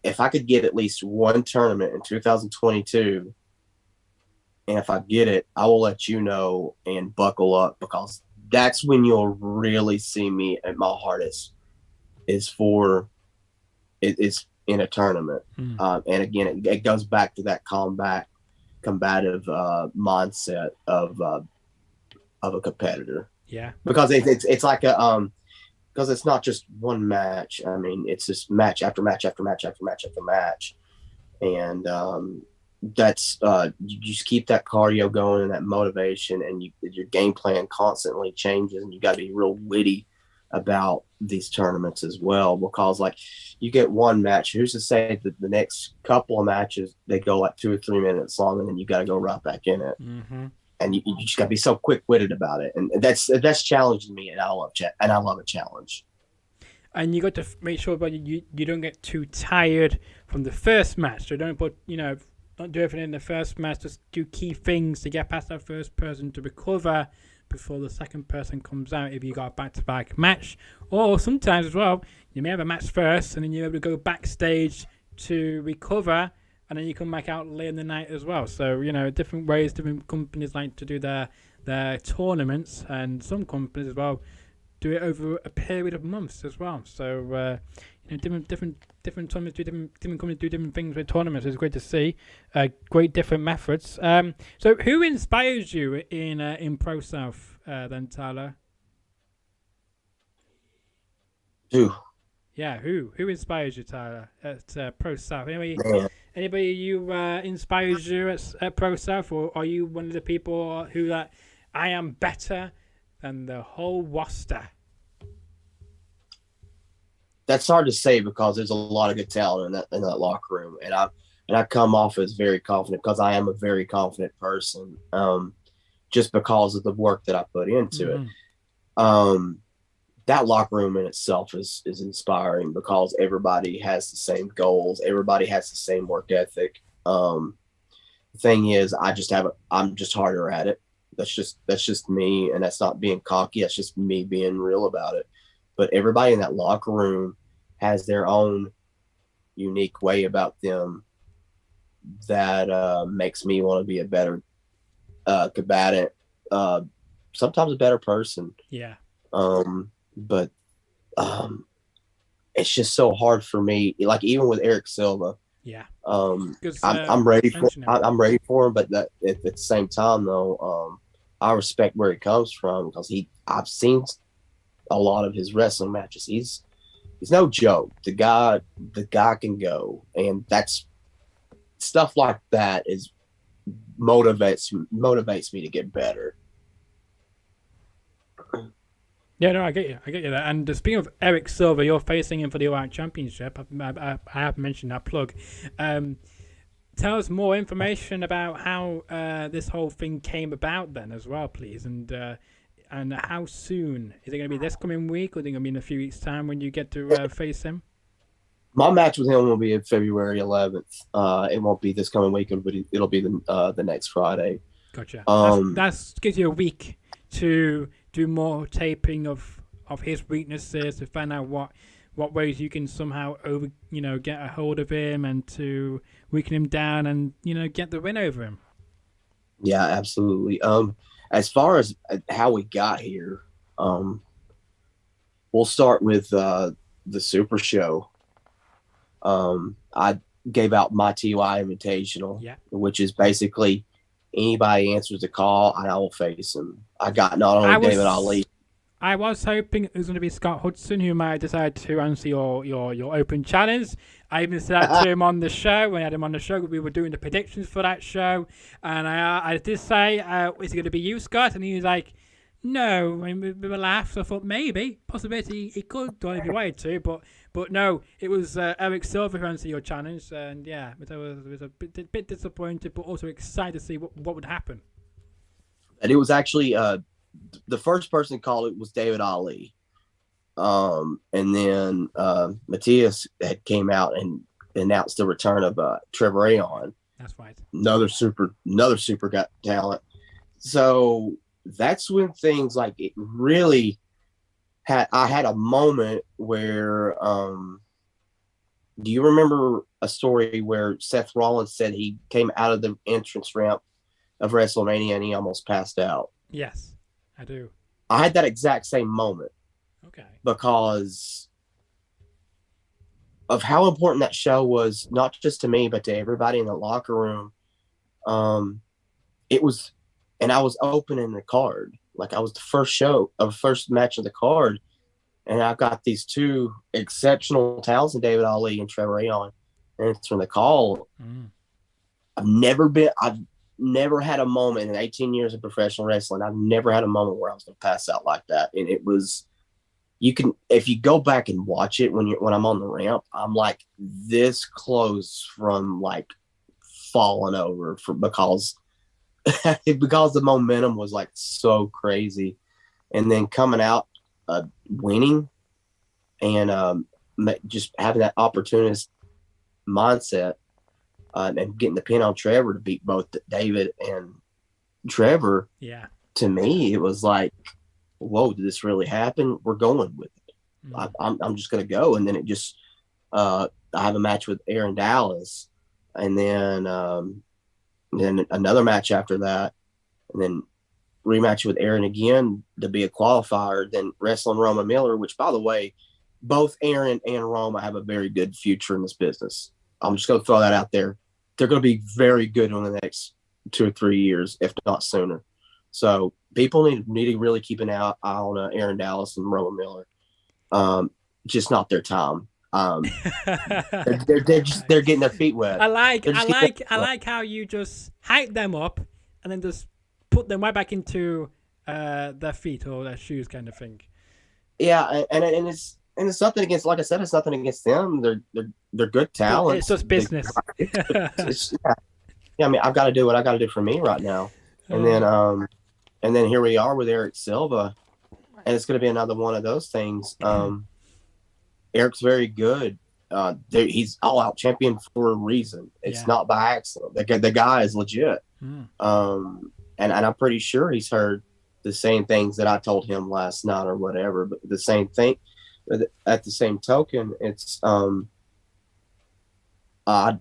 if I could get at least one tournament in 2022, and if I get it, I will let you know and buckle up, because that's when you'll really see me at my hardest. Is in a tournament. And again, it goes back to that combative mindset of a competitor. Yeah, because it's like because it's not just one match. I mean, it's just match after match after match after match after match, and that's you just keep that cardio going and that motivation, and your game plan constantly changes, and you got to be real witty about these tournaments as well, because like you get one match, who's to say that the next couple of matches they go like 2 or 3 minutes long, and then you got to go right back in it. And you just got to be so quick-witted about it, and that's challenging me, and I love a challenge. And you got to make sure that you don't get too tired from the first match. So don't don't do everything in the first match. Just do key things to get past that first person to recover before the second person comes out, if you got a back-to-back match. Or sometimes as well, you may have a match first, and then you're able to go backstage to recover, and then you come back out late in the night as well. So, different ways different companies like to do their tournaments, and some companies as well do it over a period of months as well. So, different tournaments do different companies do different things with tournaments. It's great to see. Great different methods. So who inspires you in ProSouth then, Tyler? Who? Yeah, who inspires you, Tyler, at ProSouth? Anybody you inspires you at ProSouth, or are you one of the people who that I am better than the whole roster? That's hard to say, because there's a lot of good talent in that locker room, and I come off as very confident, because I am a very confident person, just because of the work that I put into it. That locker room in itself is inspiring, because everybody has the same goals, everybody has the same work ethic. The thing is, I'm just harder at it. That's just me, and that's not being cocky. That's just me being real about it. But everybody in that locker room has their own unique way about them that makes me want to be a better combatant, sometimes a better person. Yeah. But it's just so hard for me. Like, even with Eric Silva, yeah. I'm ready for him, but at the same time, though, I respect where he comes from, because I've seen a lot of his wrestling matches. He's no joke. The guy can go, and that's stuff like that motivates me to get better. Yeah, no, I get you that. And speaking of Eric Silva, you're facing him for the All-Out Championship. I have mentioned that plug. Tell us more information about how this whole thing came about then as well, please, and how soon? Is it going to be this coming week, or is it going to be in a few weeks' time when you get to face him? My match with him will be February 11th. It won't be this coming weekend, but it'll be the next Friday. Gotcha. That gives you a week to do more taping of his weaknesses, to find out what ways you can somehow get a hold of him, and to weaken him down, and get the win over him. Yeah, absolutely. As far as how we got here, we'll start with the Super Show. I gave out my TY Invitational, Yeah. which is basically anybody answers the call and I will face him. I got not only I David Ali. was hoping it was going to be Scott Hudson who might decide to answer your open challenge. I even said that to him on the show. When I had him on the show, we were doing the predictions for that show. And I did say, is it going to be you, Scott? And he was like, no. I mean, we were laughed. So I thought maybe, possibility he could do it if he wanted to. But no, it was Eric Silver who answered your challenge. And yeah, I was a bit disappointed, but also excited to see what would happen. And it was actually the first person called it was David Ali. And then Matthias had came out and announced the return of Trevor Aon. That's right. Another super got talent. So that's when things like it really I had a moment where do you remember a story where Seth Rollins said he came out of the entrance ramp of WrestleMania and he almost passed out? Yes, I do. I had that exact same moment. Okay. Because of how important that show was, not just to me, but to everybody in the locker room. It was, and I was opening the card. Like I was the first match of the card. And I've got these two exceptional talents in David Ali and Trevor Aon. And it's from the call. I've never had a moment in 18 years of professional wrestling. I've never had a moment where I was going to pass out like that. And it was, if you go back and watch it when I'm on the ramp, I'm like this close from like falling over because the momentum was like so crazy. And then coming out winning and just having that opportunist mindset and getting the pin on Trevor to beat both David and Trevor. Yeah. To me, it was like, whoa, did this really happen? We're going with it. I'm just going to go. And then it just, I have a match with Aaron Dallas and then another match after that. And then rematch with Aaron again to be a qualifier, then wrestling Roma Miller, which by the way, both Aaron and Roma have a very good future in this business. I'm just going to throw that out there. They're going to be very good in the next 2 or 3 years, if not sooner. So people need to really keep an eye on Aaron Dallas and Roma Miller. Just not their time. They're getting their feet wet. I like how you just hype them up and then just put them right back into their feet or their shoes, kind of thing. Yeah, and it's nothing against, like I said, it's nothing against them. They're good talent. It's just business. Yeah, I mean, I've got to do what I got to do for me right now, and then here we are with Eric Silva, and it's going to be another one of those things. Eric's very good. He's all-out champion for a reason. It's not by accident. The guy is legit. And I'm pretty sure he's heard the same things that I told him last night or whatever. But the same thing. At the same token, it's I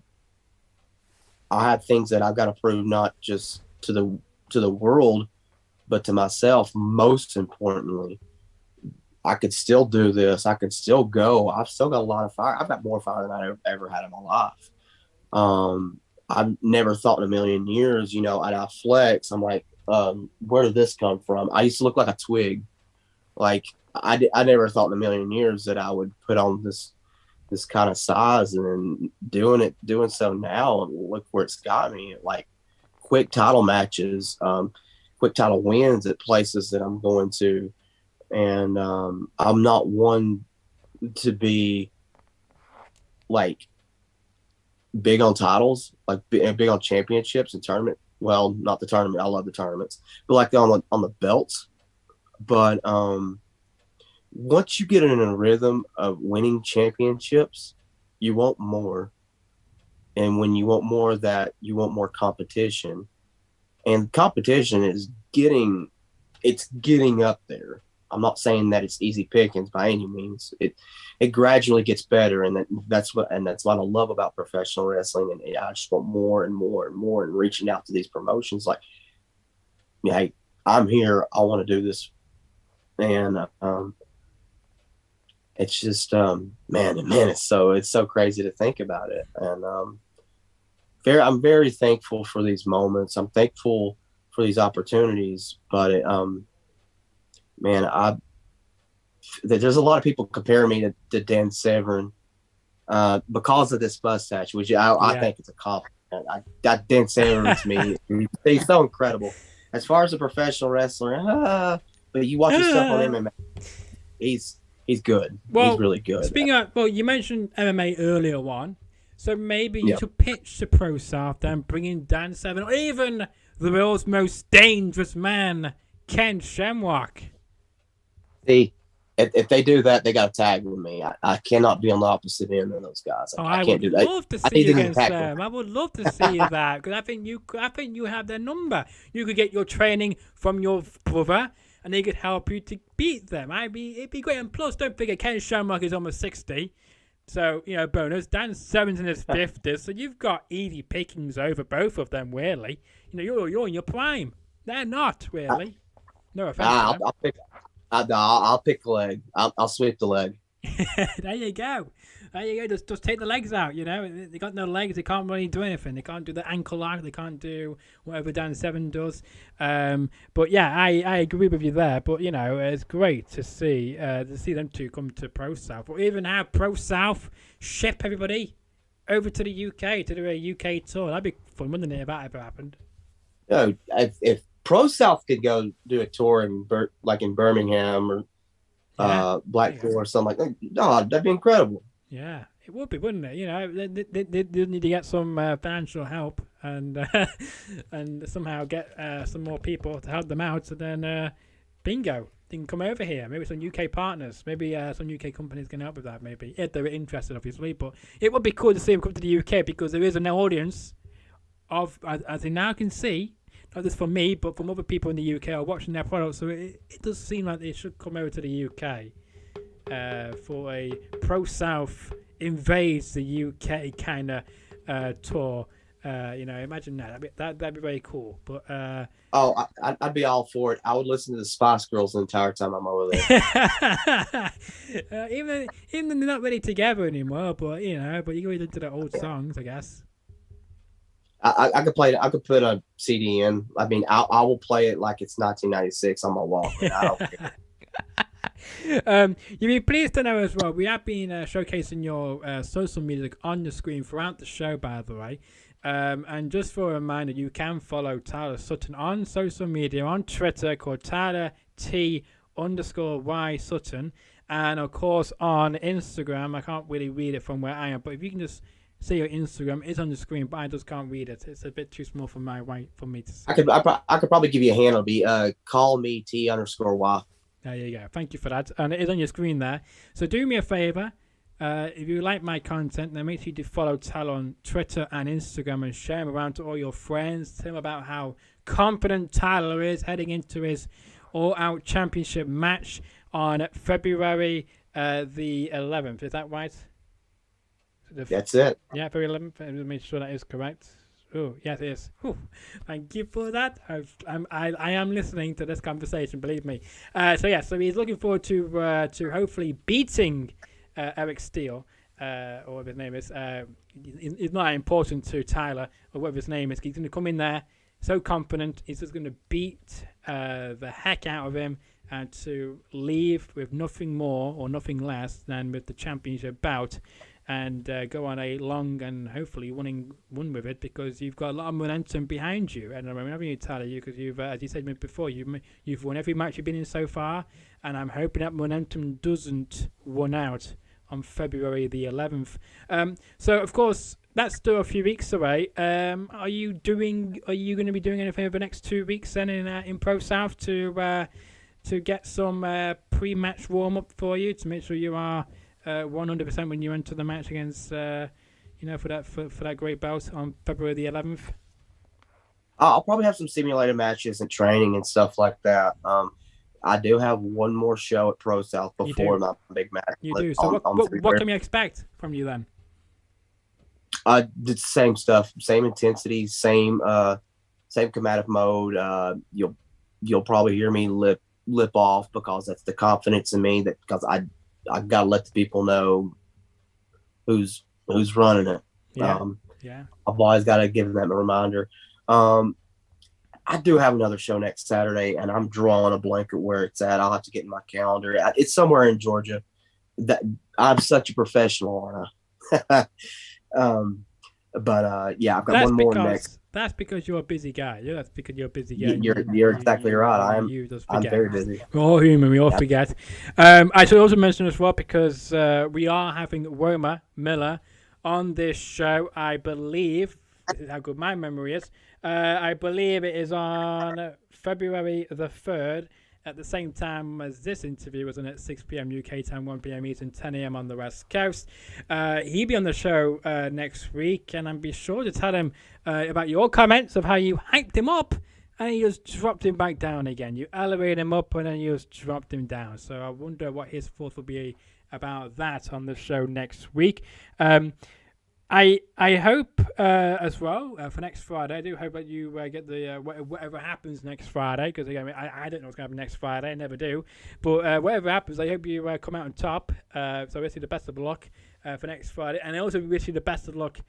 have things that I've got to prove, not just to the world, but to myself. Most importantly, I could still do this. I could still go. I've still got a lot of fire. I've got more fire than I ever had in my life. I've never thought in a million years, and I flex. I'm like, where did this come from? I used to look like a twig. Like I never thought in a million years that I would put on this kind of size, and then doing so now, and look where it's got me. Like quick title matches, quick title wins at places that I'm going to. And I'm not one to be like big on titles, like big on championships and tournament. Well, not the tournament. I love the tournaments, but like on the belts. But once you get in a rhythm of winning championships, you want more. And when you want more of that, you want more competition. And competition is getting up there. I'm not saying that it's easy pickings by any means. It gradually gets better, and that's what I love about professional wrestling. And I just want more and more and more, and reaching out to these promotions like, hey, I'm here. I want to do this, and it's just man, it's so crazy to think about it. And I'm very thankful for these moments. I'm thankful for these opportunities, but man, there's a lot of people comparing me to Dan Severn because of this mustache, which I think it's a compliment. That Dan Severn to me, he's so incredible. As far as a professional wrestler, but you watch his stuff on MMA, he's good. Well, he's really good. Speaking of, you mentioned MMA earlier on, so maybe you Yeah. should pitch to Pro South, then bring in Dan Severn, or even the world's most dangerous man, Ken Shamrock. See, if they do that, they got to tag with me. I cannot be on the opposite end of those guys. I can't do that. I would love to see you against them. I would love to see that because I think you have their number. You could get your training from your brother, and they could help you to beat them. It'd be great. And plus, don't forget, Ken Shamrock is almost 60. So, bonus. Dan Severn's in his 50s, so you've got easy pickings over both of them, really. You're in your prime. They're not, really. No offense. I'll pick the leg. I'll sweep the leg. There you go. Just take the legs out. They got no legs. They can't really do anything. They can't do the ankle lock. They can't do whatever Dan Severn does. But yeah, I agree with you there. But it's great to see them two come to Pro South, or even have Pro South ship everybody over to the UK to do a UK tour. That'd be fun, wouldn't it, if that ever happened? No, if Pro South could go do a tour in Birmingham or Blackpool or something like that, that'd be incredible. Yeah, it would be, wouldn't it? They need to get some financial help and and somehow get some more people to help them out. And then bingo, they can come over here. Maybe some UK partners. Maybe some UK companies can help with that. Maybe if they're interested, obviously. But it would be cool to see them come to the UK because there is an audience of, as they now can see. Not just from me, but from other people in the UK are watching their products. So it does seem like they should come over to the UK for a Pro South invades the UK kind of tour. Imagine that. That'd be very cool. But I'd be all for it. I would listen to the Spice Girls the entire time I'm over there. Even they're not really together anymore. But you go into the old songs, I guess. I could play. I could put a CD in. I mean, I will play it like it's 1996 on my wall. I don't care. You'd be pleased to know as well. We have been showcasing your social media on the screen throughout the show, by the way. And just for a reminder, you can follow Tyler Sutton on social media on Twitter called Tyler T_Y Sutton, and of course on Instagram. I can't really read it from where I am, but if you can just see your Instagram, it's on the screen, but I just can't read it. It's a bit too small for me to see. I could probably give you a handle. It'll be call me T_Y. There you go. Thank you for that. And it is on your screen there. So do me a favor. If you like my content, then make sure you follow Tyler on Twitter and Instagram and share him around to all your friends. Tell him about how confident Tyler is heading into his all-out championship match on February the 11th. Is that right? That's it. Yeah, February 11th. Let me make sure that is correct. Oh, yes, it is. Ooh, thank you for that. I am listening to this conversation, believe me. So he's looking forward to hopefully beating Eric Steele, or whatever his name is. It's not important to Tyler, or whatever his name is. He's going to come in there so confident. He's just going to beat the heck out of him and to leave with nothing more or nothing less than with the championship bout. And go on a long and hopefully won with it, because you've got a lot of momentum behind you. And I'm having you, Tyler, because you've, as you said before, you've won every match you've been in so far, and I'm hoping that momentum doesn't run out on February the 11th. So of course that's still a few weeks away. Are you going to be doing anything over the next 2 weeks then in Pro South to get some pre-match warm up for you, to make sure you are 100% when you enter the match against, for that great bout on February the 11th? I'll probably have some simulated matches and training and stuff like that. I do have one more show at Pro South before my big match. You do. So what can we expect from you then? The same stuff, same intensity, same combative mode. You'll probably hear me lip off, because that's the confidence in me, that because I gotta let the people know who's running it. Yeah. I've always got to give them a reminder. I do have another show next Saturday, and I'm drawing a blank at where it's at. I'll have to get in my calendar. It's somewhere in Georgia. That I'm such a professional, aren't I? Yeah, I've got one more next. That's because you're a busy guy. Yeah, that's because you're a busy guy. You're exactly right. I'm very busy. We're all human. We all forget. I should also mention as well, because we are having Roma Miller on this show. I believe, how good my memory is, I believe it is on February the 3rd. At the same time as this interview was on at 6 p.m. UK time, 1 p.m. Eastern, 10 a.m. on the West Coast. He'll be on the show next week, and I'll be sure to tell him about your comments of how you hyped him up and you just dropped him back down again. You elevated him up and then you just dropped him down. So I wonder what his thoughts will be about that on the show next week. I hope as well for next Friday. I do hope that you get the whatever happens next Friday, because again, I don't know what's going to happen next Friday. I never do. But whatever happens, I hope you come out on top. So I wish you the best of luck for next Friday, and I also wish you the best of luck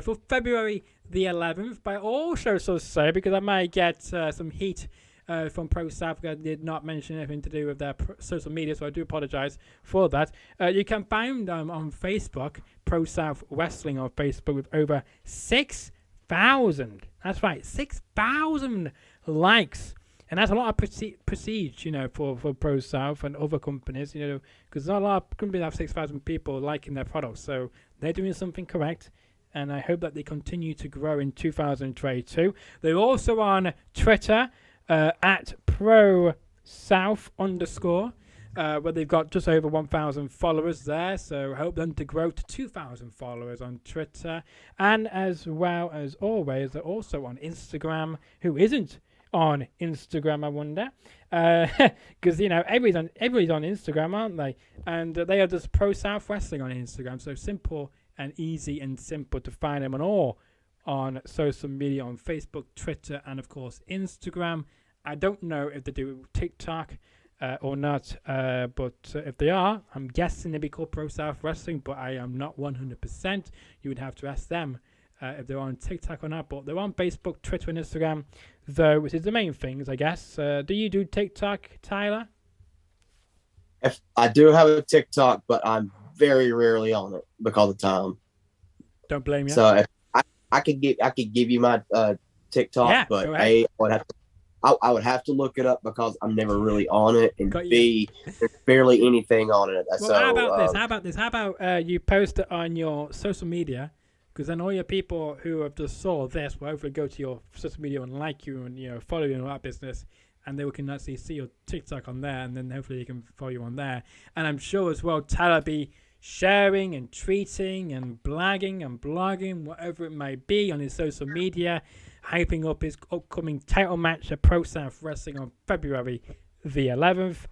for February the 11th. But I also say, because I might get some heat from ProSouth, I did not mention anything to do with their social media, so I do apologize for that. You can find them on Facebook, ProSouth Wrestling on Facebook, with over 6,000. That's right, 6,000 likes. And that's a lot of prestige, for ProSouth and other companies, because not a lot of companies have 6,000 people liking their products. So they're doing something correct. And I hope that they continue to grow in 2022. They're also on Twitter, at ProSouth_, where they've got just over 1,000 followers there. So hope them to grow to 2,000 followers on Twitter. And as well as always, they're also on Instagram. Who isn't on Instagram, I wonder? Because, everybody's on Instagram, aren't they? And they are just ProSouth Wrestling on Instagram. So simple and easy and simple to find them on social media, on Facebook, Twitter, and of course Instagram. I don't know if they do TikTok or not, but if they are, I'm guessing they'd be called ProSouth Wrestling, but I am not 100%. You would have to ask them if they're on TikTok or not, but they're on Facebook, Twitter, and Instagram, though, which is the main things, I guess. Do you do TikTok, Tyler? If I do have a TikTok, but I'm very rarely on it because of time. Don't blame you. So if I could give you my TikTok, but A, I would have to look it up because I'm never really on it, and B, there's barely anything on it. Well, so how about this? How about you post it on your social media, because then all your people who have just saw this will hopefully go to your social media and like you and follow you and all that business, and they can actually see your TikTok on there, and then hopefully they can follow you on there. And I'm sure as well Tyler be sharing and tweeting and blagging and blogging, whatever it may be, on his social media, hyping up his upcoming title match at ProSouth Wrestling on February the 11th.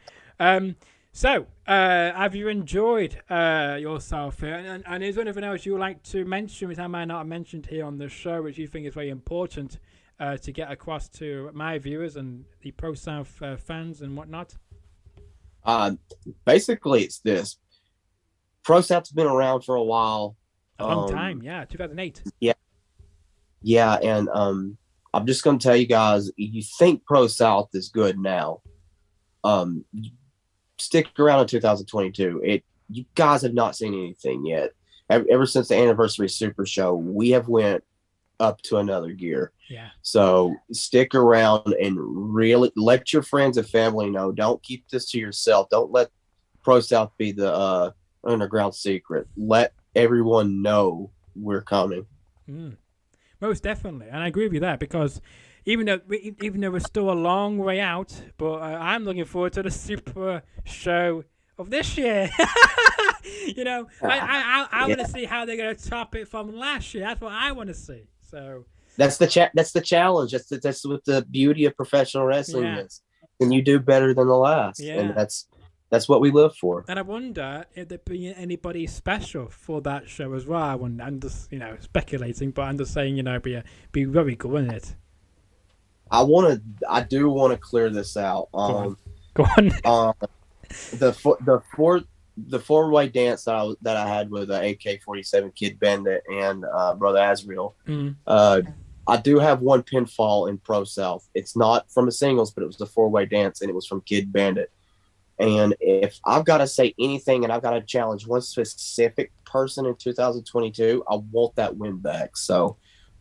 So, have you enjoyed yourself here? And is there anything else you would like to mention, which I might not have mentioned here on the show, which you think is very important to get across to my viewers and the ProSouth fans and whatnot? Basically, it's this. ProSouth's been around for a while. A long time, 2008. Yeah, and I'm just going to tell you guys, you think ProSouth is good now. Stick around in 2022. You guys have not seen anything yet. Ever since the Anniversary Super Show, we have went up to another gear. Yeah. So stick around and really let your friends and family know. Don't keep this to yourself. Don't let ProSouth be the underground secret. Let everyone know we're coming. Most definitely, and I agree with you there, because even though we're still a long way out, but I'm looking forward to the Super Show of this year. I want to see how they're going to top it from last year. That's what I want to see. So that's the challenge. That's what the beauty of professional wrestling is. Can you do better than the last? Yeah. And that's what we live for. And I wonder if there'd be anybody special for that show as well. I'm just, speculating, but I'm just saying, be very good, wouldn't it? I do want to clear this out. Go on. The the 4-way dance that I had with AK-47 Kid Bandit and Brother Azrael. I do have one pinfall in Pro South. It's not from a singles, but it was a 4-way dance, and it was from Kid Bandit. And if I've got to say anything, and I've got to challenge one specific person in 2022, I want that win back. So,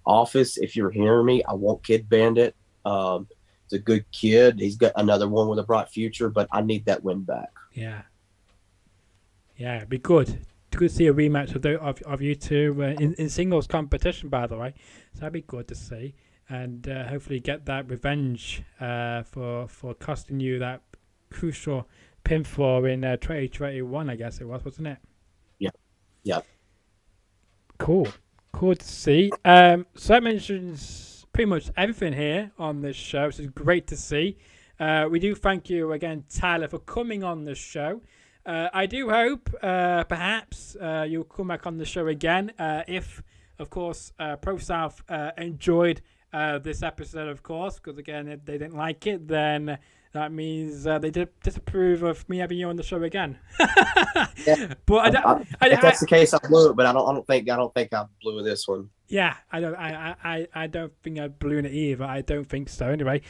Office, if you're hearing me, I want Kid Bandit. He's a good kid. He's got another one with a bright future, but I need that win back. Yeah, it'd be good. Good to see a rematch of you two in singles competition, by the way. So that'd be good to see, and hopefully get that revenge for costing you that crucial pinfall in 2021. I guess it was, wasn't it? Yeah. Cool to see. So that mentions pretty much everything here on this show, which is great to see. We do thank you again, Tyler, for coming on the show. I do hope perhaps you'll come back on the show again if, of course, ProSouth enjoyed this episode, of course, because, again, if they didn't like it, then that means they disapprove of me having you on the show again. Yeah. But if that's the case, I blew it, but I don't think I blew this one. Yeah, I don't think I blew it either. I don't think so. Anyway,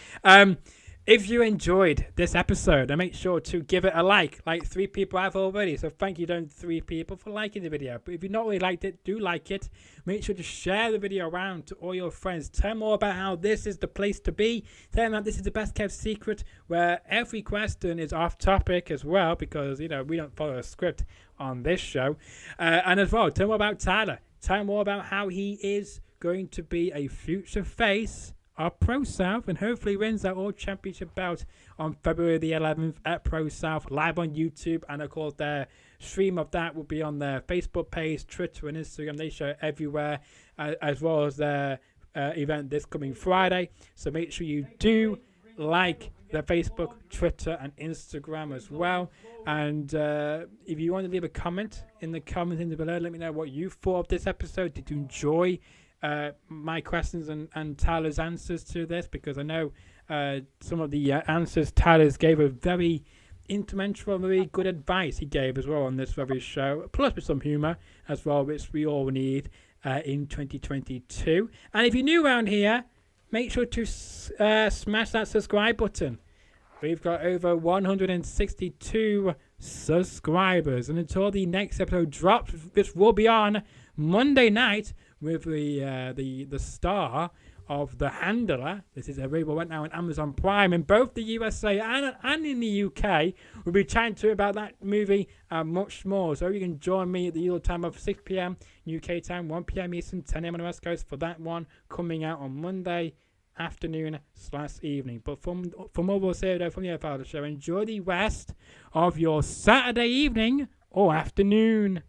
if you enjoyed this episode, then make sure to give it a like 3 people have already. So thank you, 3 people, for liking the video. But if you've not really liked it, do like it. Make sure to share the video around to all your friends. Tell them more about how this is the place to be. Tell them that this is the best kept secret, where every question is off topic as well, because, we don't follow a script on this show. And as well, tell them more about Tyler. Tell them more about how he is going to be a future face of ProSouth, and hopefully wins that World Championship belt on February the 11th at ProSouth, live on YouTube. And of course, their stream of that will be on their Facebook page, Twitter, and Instagram. They show it everywhere, as well as their event this coming Friday. So make sure you do like their Facebook, Twitter, and Instagram as well. And if you want to leave a comment in the comments below, let me know what you thought of this episode. Did you enjoy my questions and Tyler's answers to this? Because I know some of the answers Tyler's gave are very instrumental, very good advice he gave as well on this very show, plus with some humor as well, which we all need in 2022. And if you're new around here, make sure to smash that subscribe button. We've got over 162 subscribers, and until the next episode drops, which will be on Monday night, with the star of The Handler. This is available right now on Amazon Prime in both the USA and in the UK. We'll be chatting to you about that movie and much more. So you can join me at the usual time of 6 p.m. UK time, 1 p.m. Eastern, 10 a.m. on the West Coast for that one coming out on Monday afternoon/evening. But from all we'll say from the Fowler Show, enjoy the rest of your Saturday evening or afternoon.